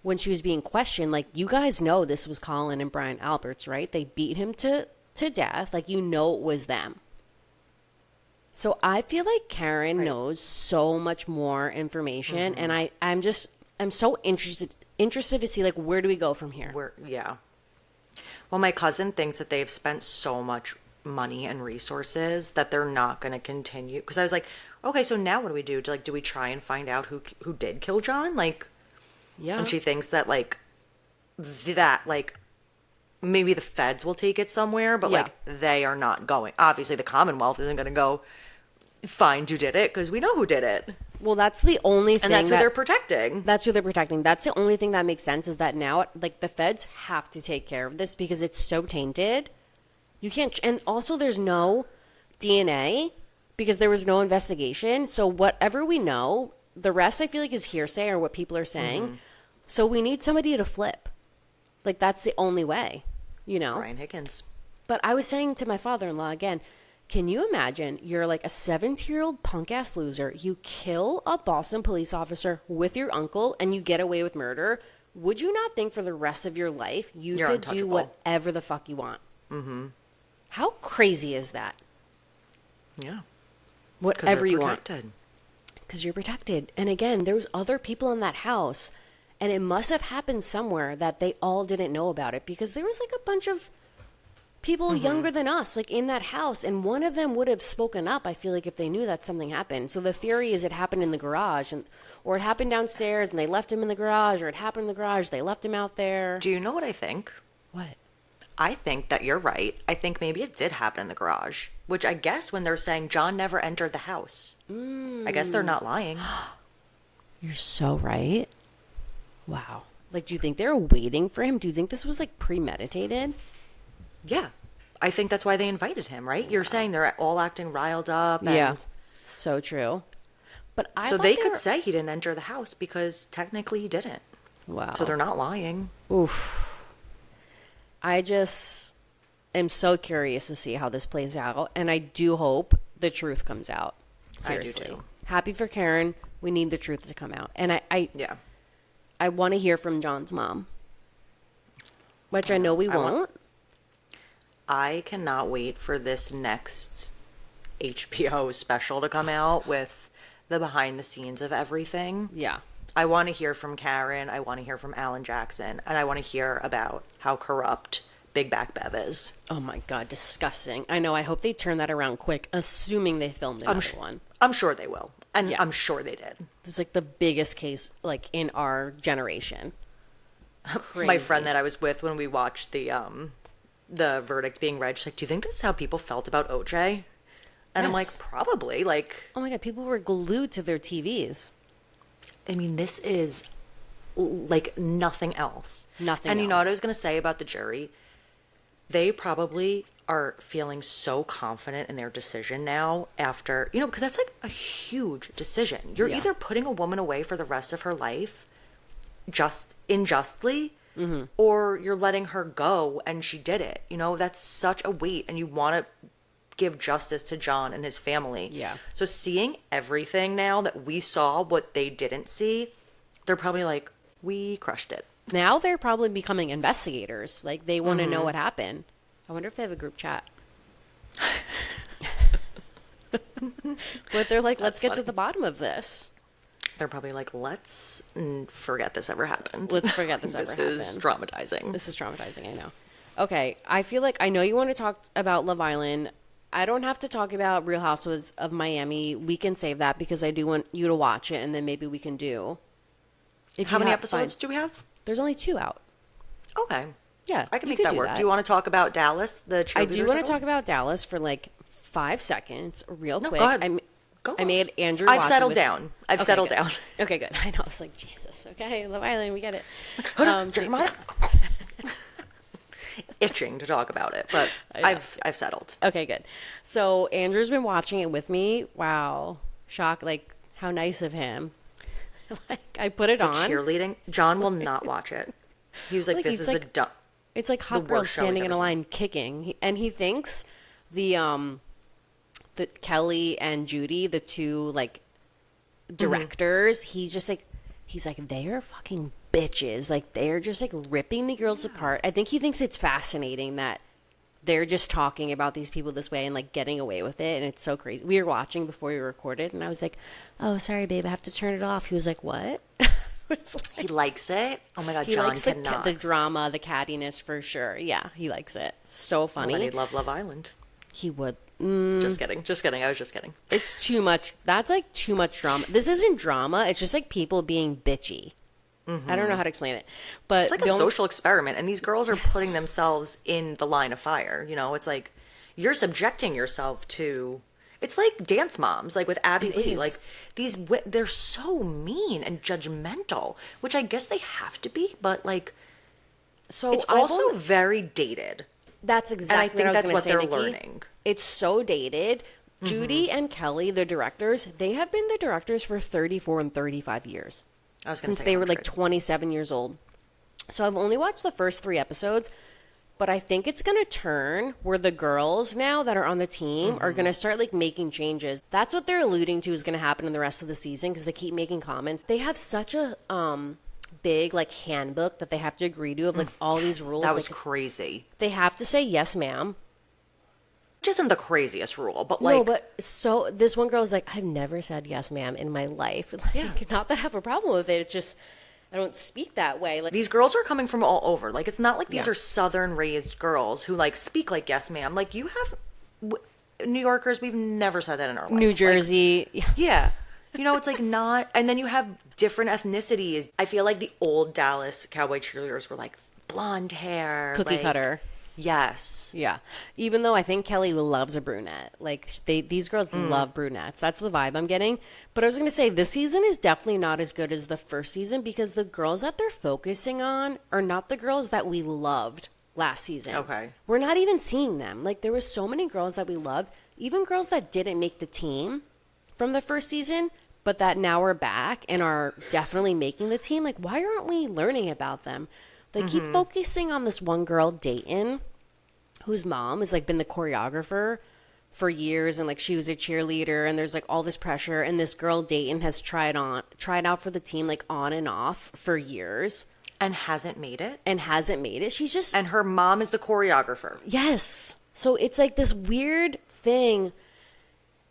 when she was being questioned, like, you guys know this was Colin and Brian Alberts, right? They beat him to death. Like, you know it was them. So I feel like Karen knows so much more information, and I'm so interested to see, like, where do we go from here? Yeah. Well, my cousin thinks that they've spent so much money and resources that they're not going to continue. Because I was like, okay, so now what do we do? Do we try and find out who did kill John? Like, yeah. And she thinks that, like, maybe the feds will take it somewhere, but, like, they are not going. Obviously, the Commonwealth isn't going to go find who did it because we know who did it. Well, that's the only thing. And that's who they're protecting. That's who they're protecting. That's the only thing that makes sense is that now, like, the feds have to take care of this because it's so tainted. You can't, and also there's no DNA because there was no investigation. So whatever we know, the rest I feel like is hearsay or what people are saying. Mm-hmm. So we need somebody to flip. Like, that's the only way, you know? Brian Higgins. But I was saying to my father-in-law again, can you imagine you're like a 17-year-old punk-ass loser. You kill a Boston police officer with your uncle and you get away with murder. Would you not think for the rest of your life you could do whatever the fuck you want? Mm-hmm. How crazy is that? Yeah. Whatever you want. Because you're protected. And again, there was other people in that house. And it must have happened somewhere that they all didn't know about it. Because there was like a bunch of people younger than us, like, in that house. And one of them would have spoken up, I feel like, if they knew that something happened. So the theory is it happened in the garage. Or it happened downstairs and they left him in the garage. Or it happened in the garage, they left him out there. Do you know what I think? What? I think that you're right. I think maybe it did happen in the garage. Which I guess when they're saying John never entered the house. I guess they're not lying. You're so right. Wow. Like, do you think they were waiting for him? Do you think this was, like, premeditated? Yeah. I think that's why they invited him, right? You're saying they're all acting riled up. And yeah. So true. But so they could say he didn't enter the house because technically he didn't. Wow. So they're not lying. Oof. I just am so curious to see how this plays out. And I do hope the truth comes out. Seriously. I do too. Happy for Karen. We need the truth to come out. And I want to hear from John's mom. Which I know we won't. I cannot wait for this next HBO special to come out with the behind the scenes of everything. Yeah. I want to hear from Karen. I want to hear from Alan Jackson. And I want to hear about how corrupt Big Back Bev is. Oh my God, disgusting. I know. I hope they turn that around quick, assuming they filmed another one. I'm sure they will. And yeah. I'm sure they did. It's like the biggest case, like, in our generation. Crazy. My friend that I was with when we watched the verdict being read, she's like, do you think this is how people felt about OJ? And yes. I'm like, probably. Like, oh my God, people were glued to their TVs. I mean, this is like nothing else. Nothing And else. You know what I was going to say about the jury? They probably are feeling so confident in their decision now after, because that's like a huge decision. You're either putting a woman away for the rest of her life just unjustly, or you're letting her go and she did it. That's such a weight, and you want to give justice to John and his family. Yeah. So seeing everything now that we saw what they didn't see, they're probably like, we crushed it. Now they're probably becoming investigators. Like, they want to know what happened. I wonder if they have a group chat. But they're like, let's get to the bottom of this. They're probably like, let's forget this ever happened. Let's forget this ever happened. This is traumatizing. This is traumatizing, I know. Okay, I feel like I know you want to talk about Love Island. I don't have to talk about Real Housewives of Miami. We can save that because I do want you to watch it, and then maybe we can do. How many episodes do we have? There's only 2 out. Okay. Yeah, I can make that work. Do you want to talk about Dallas, the cheerleaders? I do want to talk about Dallas for like 5 seconds, real quick. Go ahead. I made Andrew. I've settled down. I've settled down. Okay, good. I know. I was like, Jesus. Okay, Love Island, we get it. Itching to talk about it, but I've settled. Okay, good. So Andrew's been watching it with me. Wow, shock! Like how nice of him. Like I put it on. Cheerleading. John will not watch it. He was like, "This is the dumb." It's like hot girls standing in a line kicking, and he thinks the Kelly and Judy, the 2 like directors, he's like they are fucking bitches. Like they're just like ripping the girls apart. I think he thinks it's fascinating that they're just talking about these people this way and like getting away with it, and it's so crazy. We were watching before we recorded, and I was like, "Oh, sorry, babe, I have to turn it off." He was like, "What?" He likes it. Oh my god, he John likes cannot. The drama, the cattiness for sure. Yeah, he likes it. So funny. Well, he'd love Love Island. He would. Just kidding. I was just kidding. It's too much. That's like too much drama. This isn't drama. It's just like people being bitchy. I don't know how to explain it, but it's like a social experiment, and these girls are putting themselves in the line of fire. You know, it's like you're subjecting yourself to. It's like Dance Moms, like with Abby Lee. Like they're so mean and judgmental, which I guess they have to be, but like, so it's also very dated. That's exactly. And I think that's what they're learning. It's so dated. Judy and Kelly, the directors, they have been the directors for 34 and 35 years. Since they were like 27 years old. So I've only watched the first 3 episodes, but I think it's going to turn where the girls now that are on the team are going to start like making changes. That's what they're alluding to is going to happen in the rest of the season because they keep making comments. They have such a big like handbook that they have to agree to of like all these rules. That was crazy. They have to say yes, ma'am. Which isn't the craziest rule, but like... No, but so this one girl is like, I've never said yes, ma'am, in my life. Like, not that I have a problem with it. It's just, I don't speak that way. Like, these girls are coming from all over. Like, it's not like these are Southern-raised girls who, like, speak like yes, ma'am. Like, you have... New Yorkers, we've never said that in our life. New Jersey. Like, yeah. You know, it's like not... And then you have different ethnicities. I feel like the old Dallas Cowboy Cheerleaders were, like, blonde hair. Cookie like, cutter. Yes. Yeah. Even though I think Kelly loves a brunette. Like, these girls love brunettes. That's the vibe I'm getting. But I was going to say, this season is definitely not as good as the first season because the girls that they're focusing on are not the girls that we loved last season. Okay. We're not even seeing them. Like, there was so many girls that we loved, even girls that didn't make the team from the first season, but that now are back and are definitely making the team. Like, why aren't we learning about them? They keep focusing on this one girl, Dayton, whose mom has like been the choreographer for years, and like she was a cheerleader, and there's like all this pressure. And this girl, Dayton, has tried out for the team like on and off for years, and hasn't made it. She's just and her mom is the choreographer. Yes. So it's like this weird thing.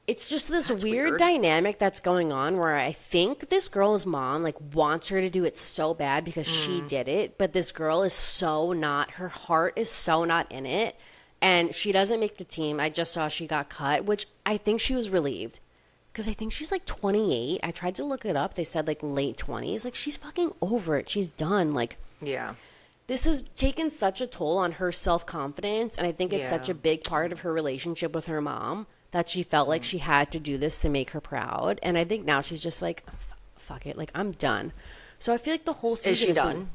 It's just this weird dynamic that's going on where I think this girl's mom like wants her to do it so bad because she did it, but this girl is so not, her heart is so not in it, and she doesn't make the team. I just saw she got cut, which I think she was relieved because I think she's like 28. I tried to look it up. They said like late 20s. Like she's fucking over it. She's done. Like, yeah. This has taken such a toll on her self-confidence, and I think it's such a big part of her relationship with her mom that she felt like she had to do this to make her proud. And I think now she's just like, fuck it, like, I'm done. So I feel like the whole season... Is she done?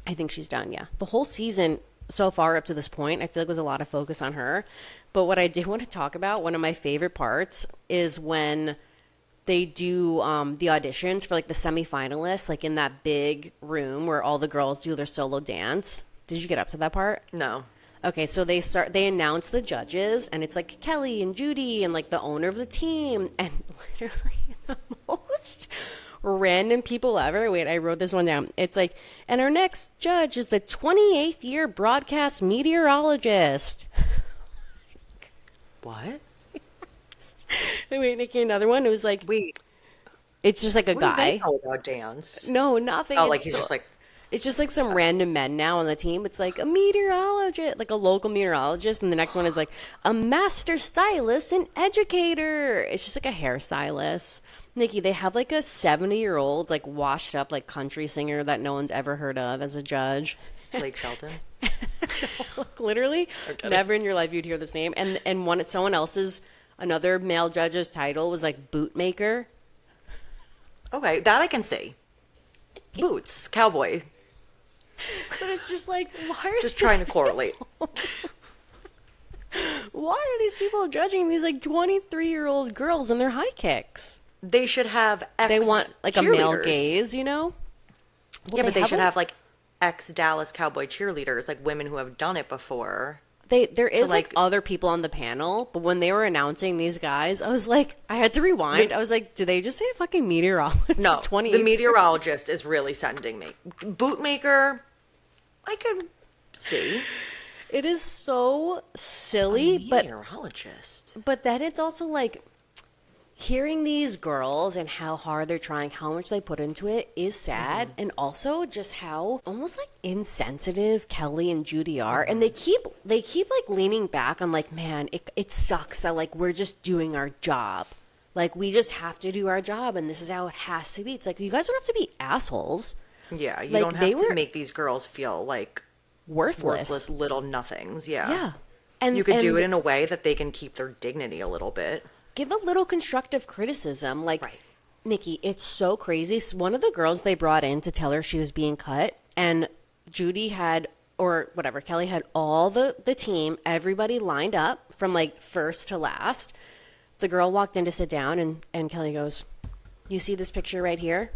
I think she's done, yeah. The whole season so far up to this point, I feel like was a lot of focus on her. But what I did want to talk about, one of my favorite parts, is when they do the auditions for, like, the semifinalists, like, in that big room where all the girls do their solo dance. Did you get up to that part? No. Okay, so they announce the judges, and it's like Kelly and Judy and like the owner of the team, and literally the most random people ever. Wait, I wrote this one down. It's like, and our next judge is the 28th year broadcast meteorologist. What? Wait, Nikki, another one. It was like, wait, It's just like a What do they guy. know about dance? No, nothing. Oh, like he's just like, It's just like some random men now on the team. It's like a meteorologist, like a local meteorologist, and the next one is like a master stylist and educator. It's just like a hairstylist. Nikki, they have like a 70-year-old, like washed up, like country singer that no one's ever heard of as a judge. Blake Shelton. Literally, never in your life you'd hear this name. And one, someone else's, another male judge's title was like bootmaker. Okay, that I can see. Boots, cowboy. But it's just like, why are Just trying to correlate. Why are these people judging these like 23-year-old girls and their high kicks? They should have They want like a male gaze, you know? Well, yeah, but they should have like ex-Dallas Cowboy cheerleaders, like women who have done it before. There is like other people on the panel, but when they were announcing these guys, I was like, I had to rewind. I was like, did they just say a fucking meteorologist? No, the meteorologist is really sending me. Bootmaker, I could see. It is so silly, meteorologist. But then it's also like hearing these girls and how hard they're trying, how much they put into it is sad. Mm-hmm. And also just how almost like insensitive Kelly and Judy are. Mm-hmm. And they keep like leaning back on like, man, it sucks that like we're just doing our job. Like we just have to do our job and this is how it has to be. It's like, you guys don't have to be assholes. Yeah, you don't have to make these girls feel like worthless little nothings. Yeah. Yeah. And you could do it in a way that they can keep their dignity a little bit. Give a little constructive criticism. Like, right. Nikki, it's so crazy. One of the girls they brought in to tell her she was being cut, and Judy had, or whatever, Kelly had all the team, everybody lined up from like first to last. The girl walked in to sit down, and Kelly goes, you see this picture right here?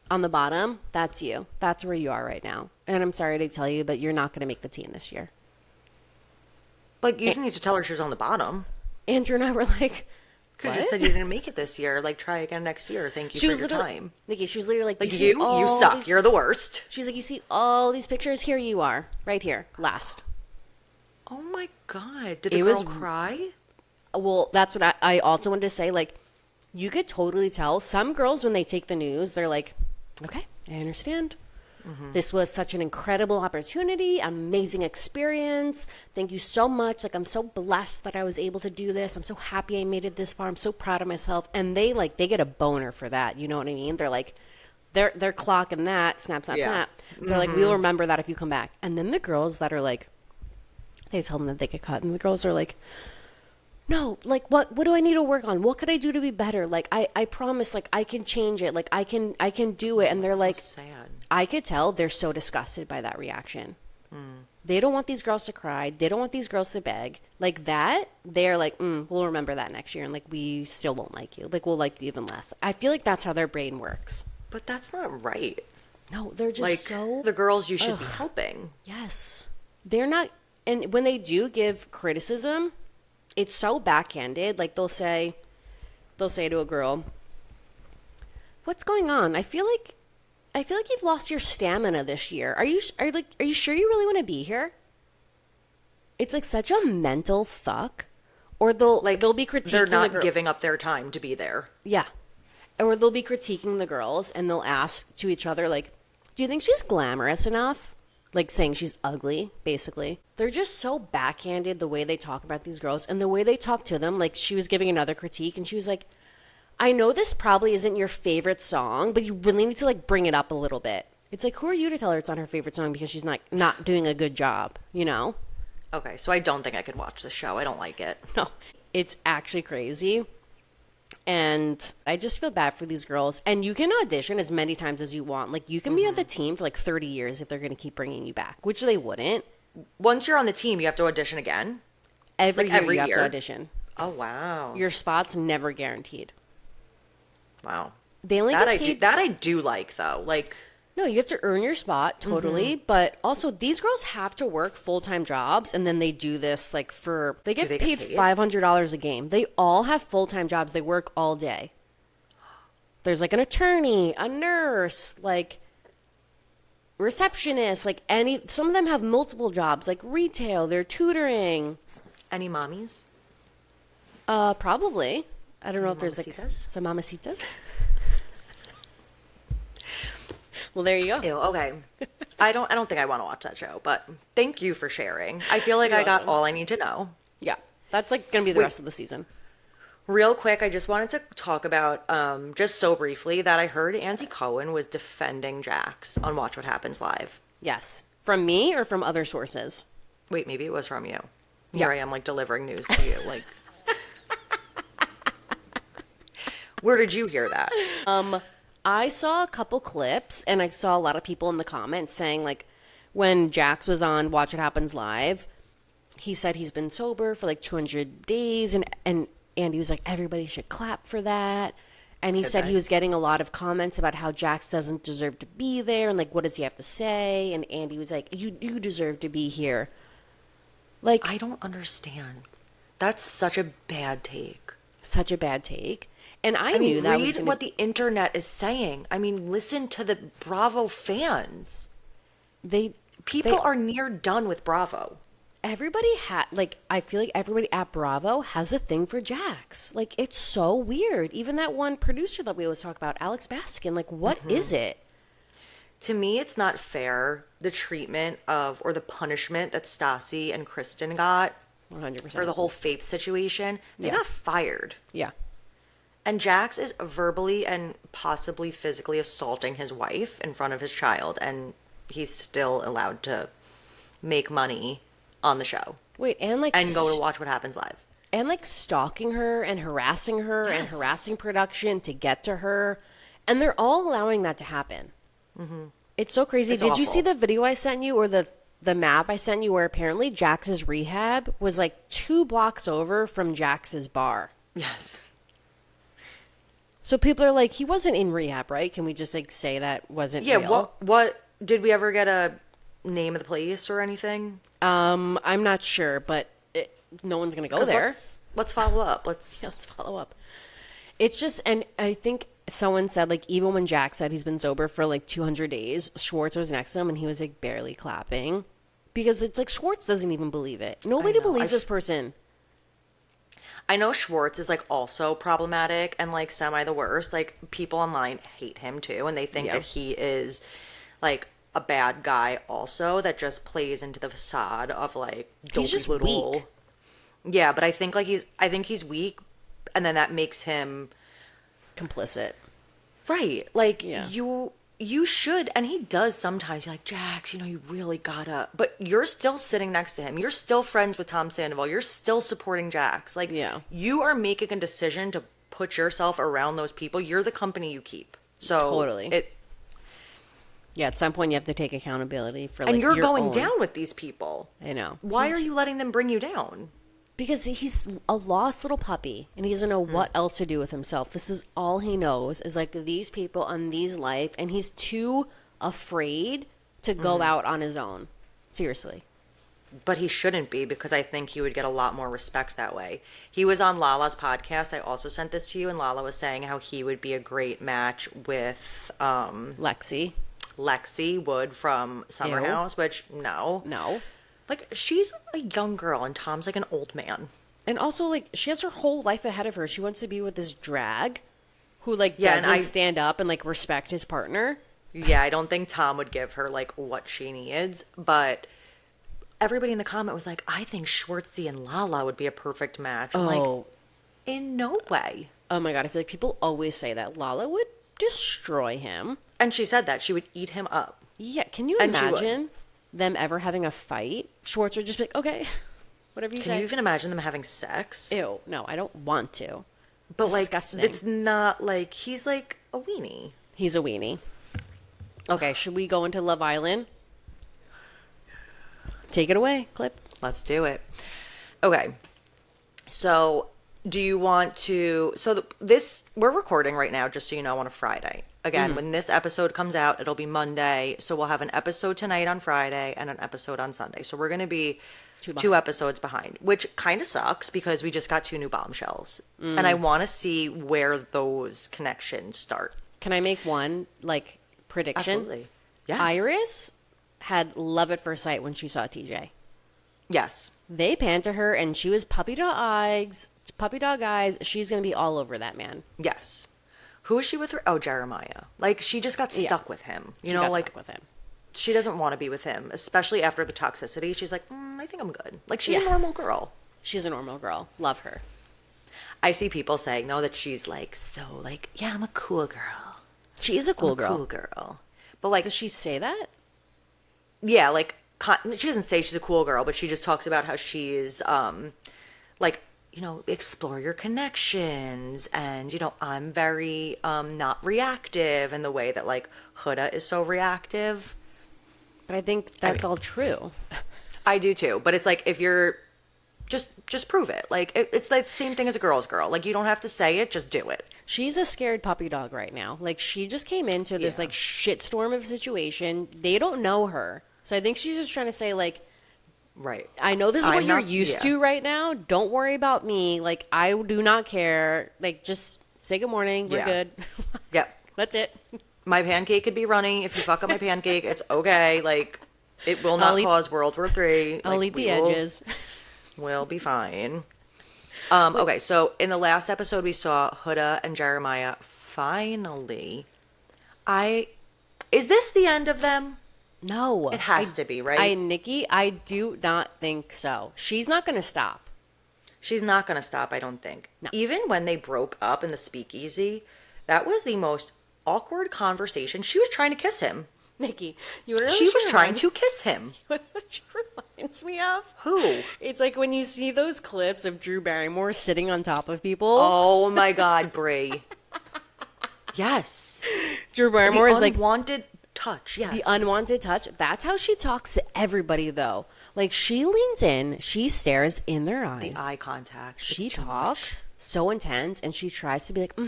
On the bottom, that's you. That's where you are right now. And I'm sorry to tell you, but you're not going to make the team this year. Like, you didn't need to tell her she was on the bottom. Andrew and I were like, could have just said you didn't make it this year. Like, try again next year. Thank you for your time. Nikki, she was literally like, you suck. You're the worst. She's like, you see all these pictures? Here you are. Right here. Last. Oh my God. Did the girl cry? Well, that's what I also wanted to say. Like, you could totally tell. Some girls, when they take the news, they're like, okay, I understand. Mm-hmm. This was such an incredible opportunity, amazing experience. Thank you so much. Like, I'm so blessed that I was able to do this. I'm so happy I made it this far. I'm so proud of myself. And they get a boner for that. You know what I mean? They're like, they're clocking that. Snap, snap, snap. They're like, we'll remember that if you come back. And then the girls that are like, they tell them that they get cut. And the girls are like, no, like, what do I need to work on? What could I do to be better? Like, I promise, like, I can change it. Like, I can do it. And they're like, sad. I could tell they're so disgusted by that reaction. They don't want these girls to cry. They don't want these girls to beg. Like that, they're like, we'll remember that next year. And like, we still won't like you. Like, we'll like you even less. I feel like that's how their brain works. But that's not right. No, they're just like, so... the girls you should be helping. Yes. They're not... And when they do give criticism, it's so backhanded. Like, they'll say to a girl, what's going on? I feel like you've lost your stamina this year. Are you sure you really want to be here? It's like such a mental fuck. Or they'll be critiquing they're not giving up their time to be there. Yeah. Or they'll be critiquing the girls and they'll ask to each other, like, do you think she's glamorous enough? Like saying she's ugly, basically. They're just so backhanded the way they talk about these girls and the way they talk to them. Like, she was giving another critique and she was like, I know this probably isn't your favorite song, but you really need to like bring it up a little bit. It's like, who are you to tell her it's not her favorite song because she's not doing a good job, you know? Okay, so I don't think I could watch the show. I don't like it. No, it's actually crazy. And I just feel bad for these girls. And you can audition as many times as you want. Like, you can be on the team for like 30 years if they're going to keep bringing you back, which they wouldn't. Once you're on the team, you have to audition again? Every year you have to audition. Oh, wow. Your spot's never guaranteed. Wow. They only that I do like, though. Like, no, you have to earn your spot, totally. But also, these girls have to work full-time jobs, and then they do this, like, they get paid $500 a game. They all have full-time jobs. They work all day. There's, like, an attorney, a nurse, like, receptionist, like, some of them have multiple jobs, like retail, they're tutoring. Any mommies? Probably. I don't know if there's, like, some mamacitas. Well, there you go. Ew, okay. I don't think I want to watch that show, but thank you for sharing. I feel like You're I got welcome. all I need to know. Yeah, that's like gonna be the rest of the season. Real quick, I just wanted to talk about, just so briefly, that I heard Auntie Cohen was defending Jax on Watch What Happens Live. Yes, from me or from other sources. Wait, maybe it was from you. Yeah. Here I am, like, delivering news to you. Like, where did you hear that? I saw a couple clips, and I saw a lot of people in the comments saying, like, when Jax was on Watch What Happens Live, he said he's been sober for like 200 days, and Andy was like, everybody should clap for that. And he said he was getting a lot of comments about how Jax doesn't deserve to be there, and like, what does he have to say? And Andy was like, you deserve to be here. Like, I don't understand. That's such a bad take. such a bad take. And I mean, knew that was read gonna... what the internet is saying. I mean, listen to the Bravo fans. People are near done with Bravo. Everybody had, like, I feel like everybody at Bravo has a thing for Jax. Like, it's so weird. Even that one producer that we always talk about, Alex Baskin, like, what is it? To me, it's not fair, the treatment of, or the punishment that Stassi and Kristen got 100%. for the whole Faith situation. They got fired. Yeah. And Jax is verbally and possibly physically assaulting his wife in front of his child, and he's still allowed to make money on the show. Wait, and like... And go to Watch What Happens Live. And like stalking her and harassing her and harassing production to get to her. And they're all allowing that to happen. Mm-hmm. It's so crazy. Did you see the video I sent you, or the map I sent you, where apparently Jax's rehab was like 2 blocks over from Jax's bar? Yes. So people are like, he wasn't in rehab, right? Can we just like say that wasn't real? Yeah, what did we ever get a name of the place or anything? I'm not sure, but no one's going to go there. Let's follow up. Let's follow up. It's just, and I think someone said, like, even when Jax said he's been sober for like 200 days, Schwartz was next to him and he was like barely clapping. Because it's like Schwartz doesn't even believe it. Nobody believes this person. I know Schwartz is like also problematic and like semi the worst. Like, people online hate him too, and they think that he is like a bad guy also, that just plays into the facade of like he's just weak. Yeah, but I think he's weak, and then that makes him complicit. Right. Like, you should, and he does sometimes. You're like, Jax, you really gotta, but you're still sitting next to him. You're still friends with Tom Sandoval. You're still supporting Jax. Like, you are making a decision to put yourself around those people. You're the company you keep. So totally. Yeah, at some point you have to take accountability for like, and you're your going own. down with these people. I know. Why are you letting them bring you down? Because he's a lost little puppy and he doesn't know what else to do with himself. This is all he knows is like these people and these life, and he's too afraid to go out on his own. Seriously. But he shouldn't be, because I think he would get a lot more respect that way. He was on Lala's podcast. I also sent this to you, and Lala was saying how he would be a great match with Lexi Wood from Summer House, which no. Like, she's a young girl and Tom's like an old man. And also, like, she has her whole life ahead of her. She wants to be with this drag who, like, doesn't stand up and, like, respect his partner. Yeah, I don't think Tom would give her, like, what she needs. But everybody in the comment was like, I think Schwartzy and Lala would be a perfect match. I'm like, in no way. Oh, my God. I feel like people always say that. Lala would destroy him. And she said that. She would eat him up. Yeah, can you imagine them ever having a fight? Schwartz would just be like, okay, whatever you say. Can you even imagine them having sex? Ew, no, I don't want to. But disgusting. Like, it's not like, he's like a weenie. He's a weenie. Okay, should we go into Love Island? Take it away, Clip. Let's do it. Okay. So, do you want to... So, we're recording right now, just so you know, on a Friday. Again, when this episode comes out, it'll be Monday. So, we'll have an episode tonight on Friday and an episode on Sunday. So, we're going to be two episodes behind, which kind of sucks because we just got 2 new bombshells. And I want to see where those connections start. Can I make one, like, prediction? Absolutely. Yes. Iris had love at first sight when she saw TJ. Yes. They panned to her, and she was puppy dog eyes. She's going to be all over that man. Yes. Who is she with? Oh, Jeremiah. Like, she just got stuck with him. You know, like, stuck with him. She doesn't want to be with him, especially after the toxicity. She's like, I think I'm good. Like, she's a normal girl. She's a normal girl. Love her. I see people saying, though, that she's like, so, like, yeah, I'm a cool girl. She is a cool girl. Cool girl. But, like, does she say that? Yeah, like, she doesn't say she's a cool girl, but she just talks about how she's, like, you know, explore your connections, and, you know, I'm very not reactive in the way that, like, Huda is so reactive. But I think that's all true. I do too, but it's like, if you're just prove it. Like, it's like the same thing as a girl's girl. Like, you don't have to say it, just do it. She's a scared puppy dog right now. Like, she just came into this like shitstorm of a situation. They don't know her, so I think she's just trying to say, like, right, I know this is what you're used to right now. Don't worry about me. Like, I do not care. Like, just say good morning. We're good. Yep. That's it. My pancake could be running. If you fuck up my pancake, it's okay. Like, it will not cause World War III. I'll eat the edges. We'll be fine. Okay, so in the last episode, we saw Huda and Jeremiah finally. Is this the end of them? No. It has to be, right? Nikki, I do not think so. She's not going to stop. She's not going to stop, I don't think. No. Even when they broke up in the speakeasy, that was the most awkward conversation. She was trying to kiss him. Nikki, she was trying to kiss him. What she reminds me of? Who? It's like when you see those clips of Drew Barrymore sitting on top of people. Oh my God, Brie. Yes. Drew Barrymore is like unwanted touch. Yes. The unwanted touch. That's how she talks to everybody, though. Like, she leans in, she stares in their eyes. The eye contact. She talks so intense, and she tries to be like,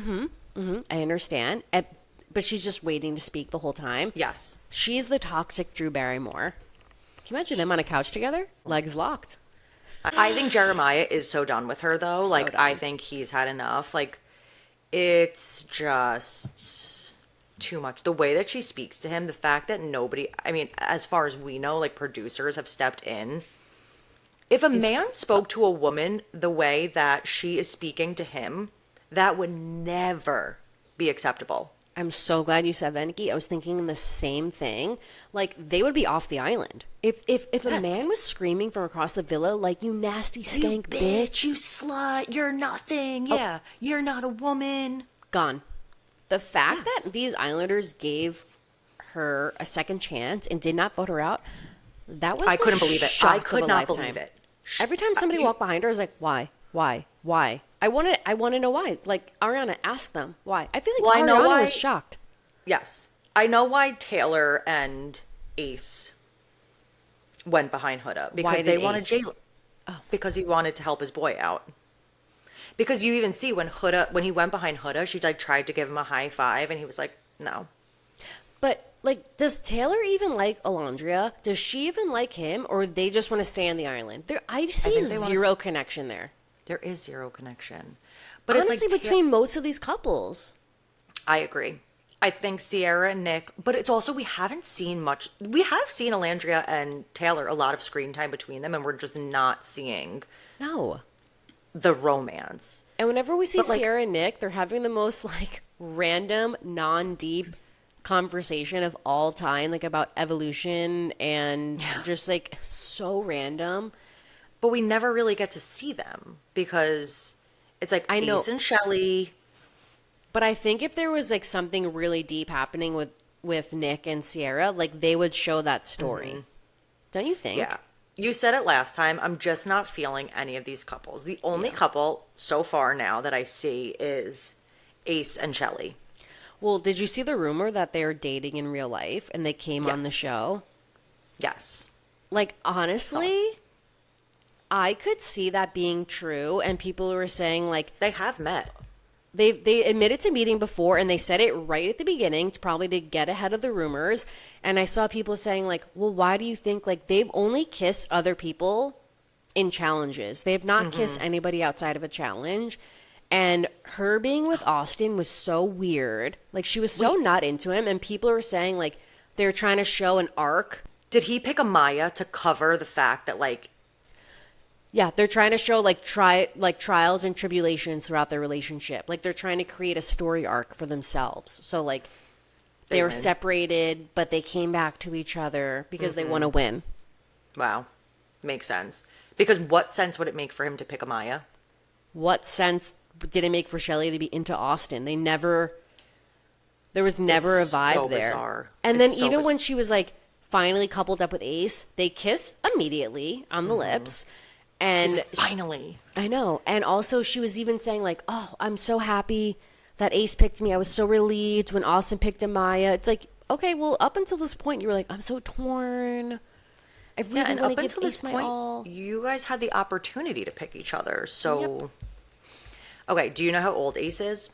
I understand. But she's just waiting to speak the whole time. Yes. She's the toxic Drew Barrymore. Can you imagine them on a couch together? Legs locked. I think Jeremiah is so done with her, though. Like, I think he's had enough. Like, it's just too much. The way that she speaks to him, the fact that nobody, I mean, as far as we know, like, producers have stepped in. If a man spoke to a woman the way that she is speaking to him, that would never be acceptable. I'm so glad you said that, Nikki. I was thinking the same thing. Like, they would be off the island. If a man was screaming from across the villa, like, you nasty skank bitch. You slut. You're nothing. Yeah. You're not a woman. Gone. The fact that these islanders gave her a second chance and did not vote her out, that was I couldn't believe it. I could not believe it. Every time somebody walked behind her, I was like, why? I want to know why. Like, Ariana, ask them why. I feel like Ariana was shocked. Yes. I know why Taylor and Ace went behind Huda. Because they wanted Jayla. Oh. Because he wanted to help his boy out. Because you even see when he went behind Huda, she like tried to give him a high five and he was like, no. But like, does Taylor even like Alondria? Does she even like him? Or they just want to stay on the island? I see zero connection there. There is zero connection. But honestly, it's like between most of these couples. I agree. I think Sierra and Nick, but it's also, we haven't seen much. We have seen Alandria and Taylor, a lot of screen time between them, and we're just not seeing the romance. And whenever we see Sierra and Nick, they're having the most like random, non-deep conversation of all time, like about evolution and just like so random. But we never really get to see them because it's like Ace and Shelley. But I think if there was like something really deep happening with Nick and Sierra, like they would show that story. Mm-hmm. Don't you think? Yeah. You said it last time. I'm just not feeling any of these couples. The only couple so far now that I see is Ace and Shelley. Well, did you see the rumor that they're dating in real life and they came on the show? Yes. Like, honestly, I could see that being true, and people were saying like they have met. They admitted to meeting before, and they said it right at the beginning, probably to get ahead of the rumors. And I saw people saying like, "Well, why do you think like they've only kissed other people in challenges? They have not kissed anybody outside of a challenge." And her being with Austin was so weird. Like, she was so not into him, and people were saying like they're trying to show an arc. Did he pick Amaya to cover the fact that like Yeah, they're trying to show like trials and tribulations throughout their relationship. Like they're trying to create a story arc for themselves. So like they were separated, but they came back to each other because they want to win. Wow. Makes sense. Because what sense would it make for him to pick Amaya? What sense did it make for Shelley to be into Austin? There was never a vibe so there. Bizarre. And then even when she was like finally coupled up with Ace, they kissed immediately on the lips. And finally. I know. And also she was even saying like, oh, I'm so happy that Ace picked me. I was so relieved when Austin picked Amaya. It's like, okay, well, up until this point, you were like, I'm so torn. I really want to give Ace my all. You guys had the opportunity to pick each other. So, Okay, do you know how old Ace is?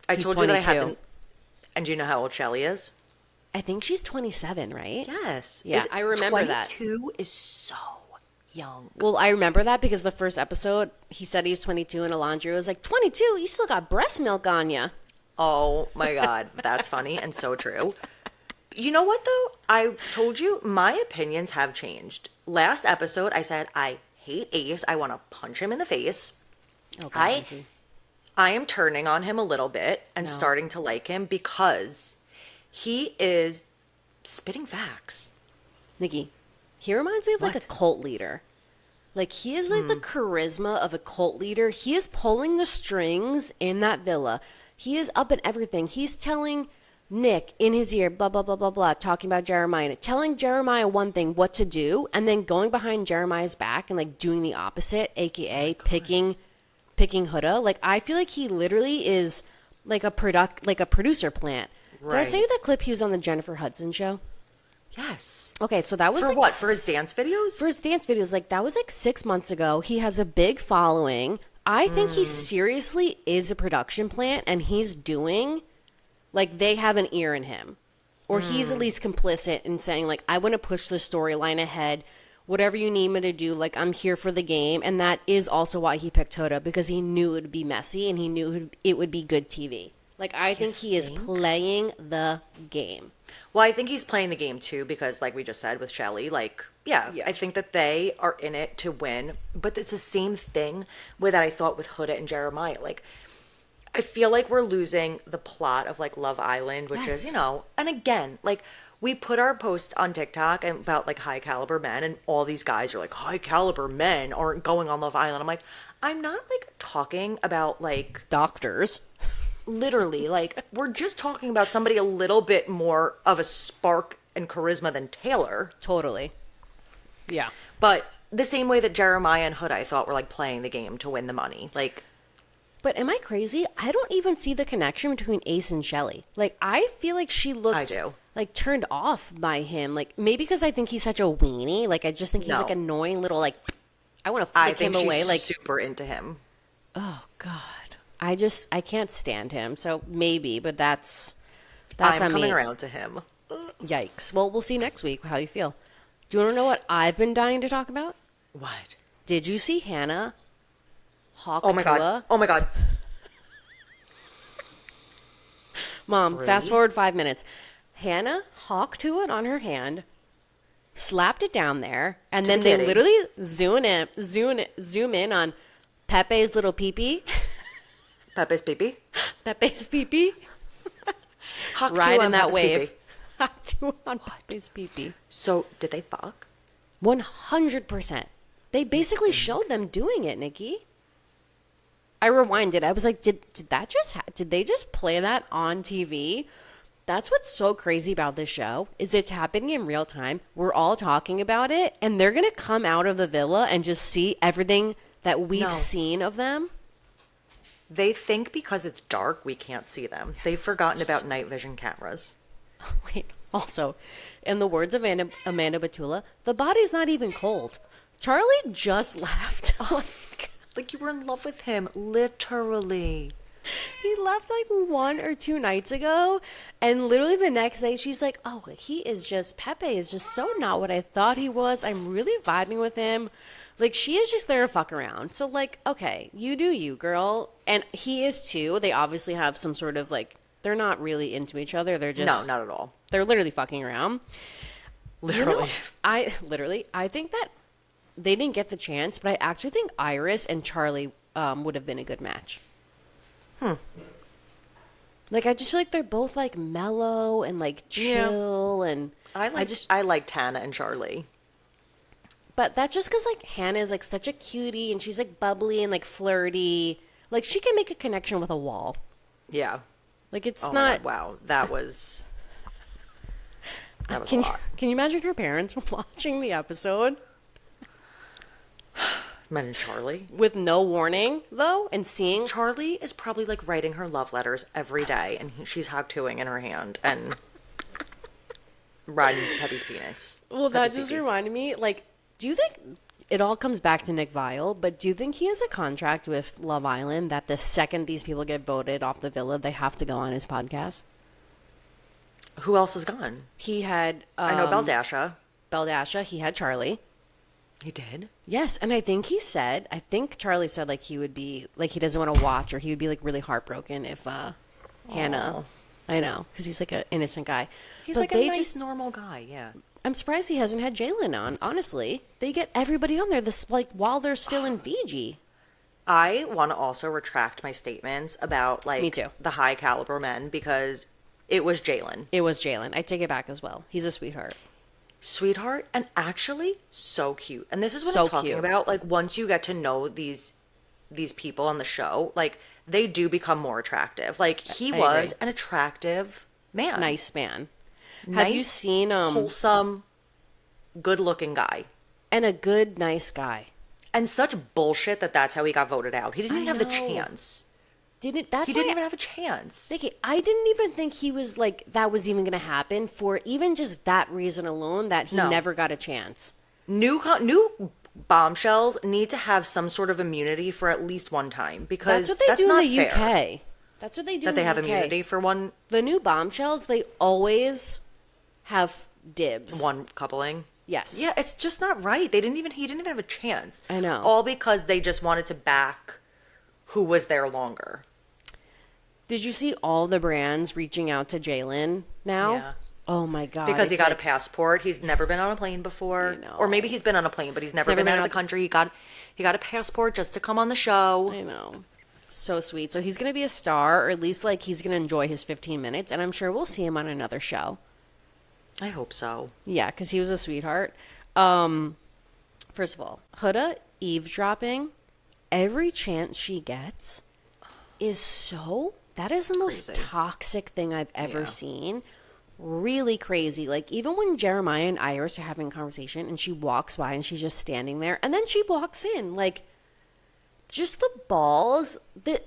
He's told you that I haven't. And do you know how old Shelley is? I think she's 27, right? Yes. Yeah, I remember 22 that. 22 is so young. Well, I remember that because the first episode, he said he was 22 and Alondra was like, 22? You still got breast milk on you. Oh, my God. That's funny and so true. You know what, though? I told you my opinions have changed. Last episode, I said I hate Ace. I want to punch him in the face. Okay. I am turning on him a little bit and starting to like him because he is spitting facts. Nikki, he reminds me of like a cult leader. Like he is like the charisma of a cult leader. He is pulling the strings in that villa. He is up in everything. He's telling Nick in his ear, blah, blah, blah, blah, blah, talking about Jeremiah, telling Jeremiah one thing, what to do, and then going behind Jeremiah's back and like doing the opposite, aka picking Huda. Like I feel like he literally is like a producer plant. Right. Did I say that clip he was on the Jennifer Hudson show? Yes. Okay, so that was for like what? For his dance videos? For his dance videos. Like that was like 6 months ago. He has a big following. I think he seriously is a production plant and he's doing like they have an ear in him. Or he's at least complicit in saying like, I want to push the storyline ahead. Whatever you need me to do, like I'm here for the game. And that is also why he picked Huda, because he knew it would be messy and he knew it would be good TV. Like I think he is playing the game. Well, I think he's playing the game too because like we just said with Shelley, like, yeah, I think that they are in it to win. But it's the same thing that I thought with Huda and Jeremiah. Like, I feel like we're losing the plot of like Love Island, which is, and again, like we put our post on TikTok about like high caliber men and all these guys are like high caliber men aren't going on Love Island. I'm like, I'm not like talking about like doctors. Literally, like we're just talking about somebody a little bit more of a spark and charisma than Taylor. Totally. Yeah. But the same way that Jeremiah and Hood, I thought, were like playing the game to win the money. Like, but am I crazy? I don't even see the connection between Ace and Shelley. Like, I feel like she looks like turned off by him. Like, maybe because I think he's such a weenie. Like, I just think he's like annoying little like. I want to flick him away. She's like super into him. Oh God. I can't stand him. So maybe, but that's I'm coming around to him. Yikes. Well, we'll see next week how you feel. Do you want to know what I've been dying to talk about? What? Did you see Hannah hawk Oh my God. Oh my God. Mom, fast forward 5 minutes. Hannah hawk to it on her hand, slapped it down there, and then they literally zoom in on Pepe's little pee-pee. Pepe's pee-pee? Pepe's pee-pee. Riding that wave. Hawk to on Pepe's pee-pee. So, did they fuck? 100%. They basically showed them doing it, Nikki. I rewinded. I was like, did they just play that on TV? That's what's so crazy about this show, is it's happening in real time. We're all talking about it, and they're going to come out of the villa and just see everything that we've seen of them. They think because it's dark, we can't see them. Yes. They've forgotten about night vision cameras. Wait, also, in the words of Amanda Batula, the body's not even cold. Charlie just left. Oh, like you were in love with him, literally. He left like 1 or 2 nights ago, and literally the next day she's like, oh, Pepe is just so not what I thought he was. I'm really vibing with him. Like, she is just there to fuck around. So, like, okay, you do you, girl. And he is, too. They obviously have some sort of, like, they're not really into each other. They're just... No, not at all. They're literally fucking around. Literally. I think that they didn't get the chance, but I actually think Iris and Charlie would have been a good match. Like, I just feel like they're both, like, mellow and, like, chill, and... I like Tana and Charlie. But that's just because, like, Hannah is, like, such a cutie, and she's, like, bubbly and, like, flirty. Like, she can make a connection with a wall. Yeah. Like, it's oh not... God, wow, that was a lot. Can you imagine her parents watching the episode? Men and Charlie. With no warning, though, and seeing... Charlie is probably, like, writing her love letters every day, and she's hog tattooing in her hand, and riding Petty's penis. Well, that just reminded me, like, do you think... It all comes back to Nick Viall, but do you think he has a contract with Love Island that the second these people get voted off the villa, they have to go on his podcast? Who else is gone? He had... I know Beldasha. He had Charlie. He did? Yes, and I think Charlie said, like, he would be, like, he doesn't want to watch, or he would be, like, really heartbroken if Hannah... I know, because he's, like, an innocent guy. He's, like, a nice, normal guy, yeah. I'm surprised he hasn't had Jalen on, honestly. They get everybody on there, like, while they're still in Fiji. I want to also retract my statements about, like, Me too. the high caliber men, because it was Jalen. It was Jalen. I take it back as well. He's a sweetheart. Sweetheart, and actually so cute. And this is what So I'm talking cute. about. Like, once you get to know these people on the show, like, they do become more attractive. Like, he was an attractive man. Nice man. Nice, have you seen wholesome, good-looking guy. And a good, nice guy. And such bullshit that's how he got voted out. He didn't even have the chance. He didn't even have a chance. Nikki, I didn't even think he was, like, that was even going to happen for even just that reason alone, that he never got a chance. New bombshells need to have some sort of immunity for at least one time, because that's what they do not in the fair. UK. That's what they do That in they the have UK. immunity for one The new bombshells, they always have dibs. one coupling. Yes. Yeah, it's just not right. He didn't even have a chance. I know. All because they just wanted to back who was there longer. Did you see all the brands reaching out to Jalen now? Yeah. Oh my God. Because he got a passport. He's never been on a plane before. I know. Or maybe he's been on a plane, but he's never been out of the country. He got a passport just to come on the show. I know. So sweet. So he's going to be a star, or at least, like, he's going to enjoy his 15 minutes, and I'm sure we'll see him on another show. I hope so. Yeah, because he was a sweetheart. First of all, Huda eavesdropping, every chance she gets that is the most Crazy. toxic thing I've ever seen. Really crazy. Like, even when Jeremiah and Iris are having a conversation and she walks by and she's just standing there, and then she walks in, like, just the balls that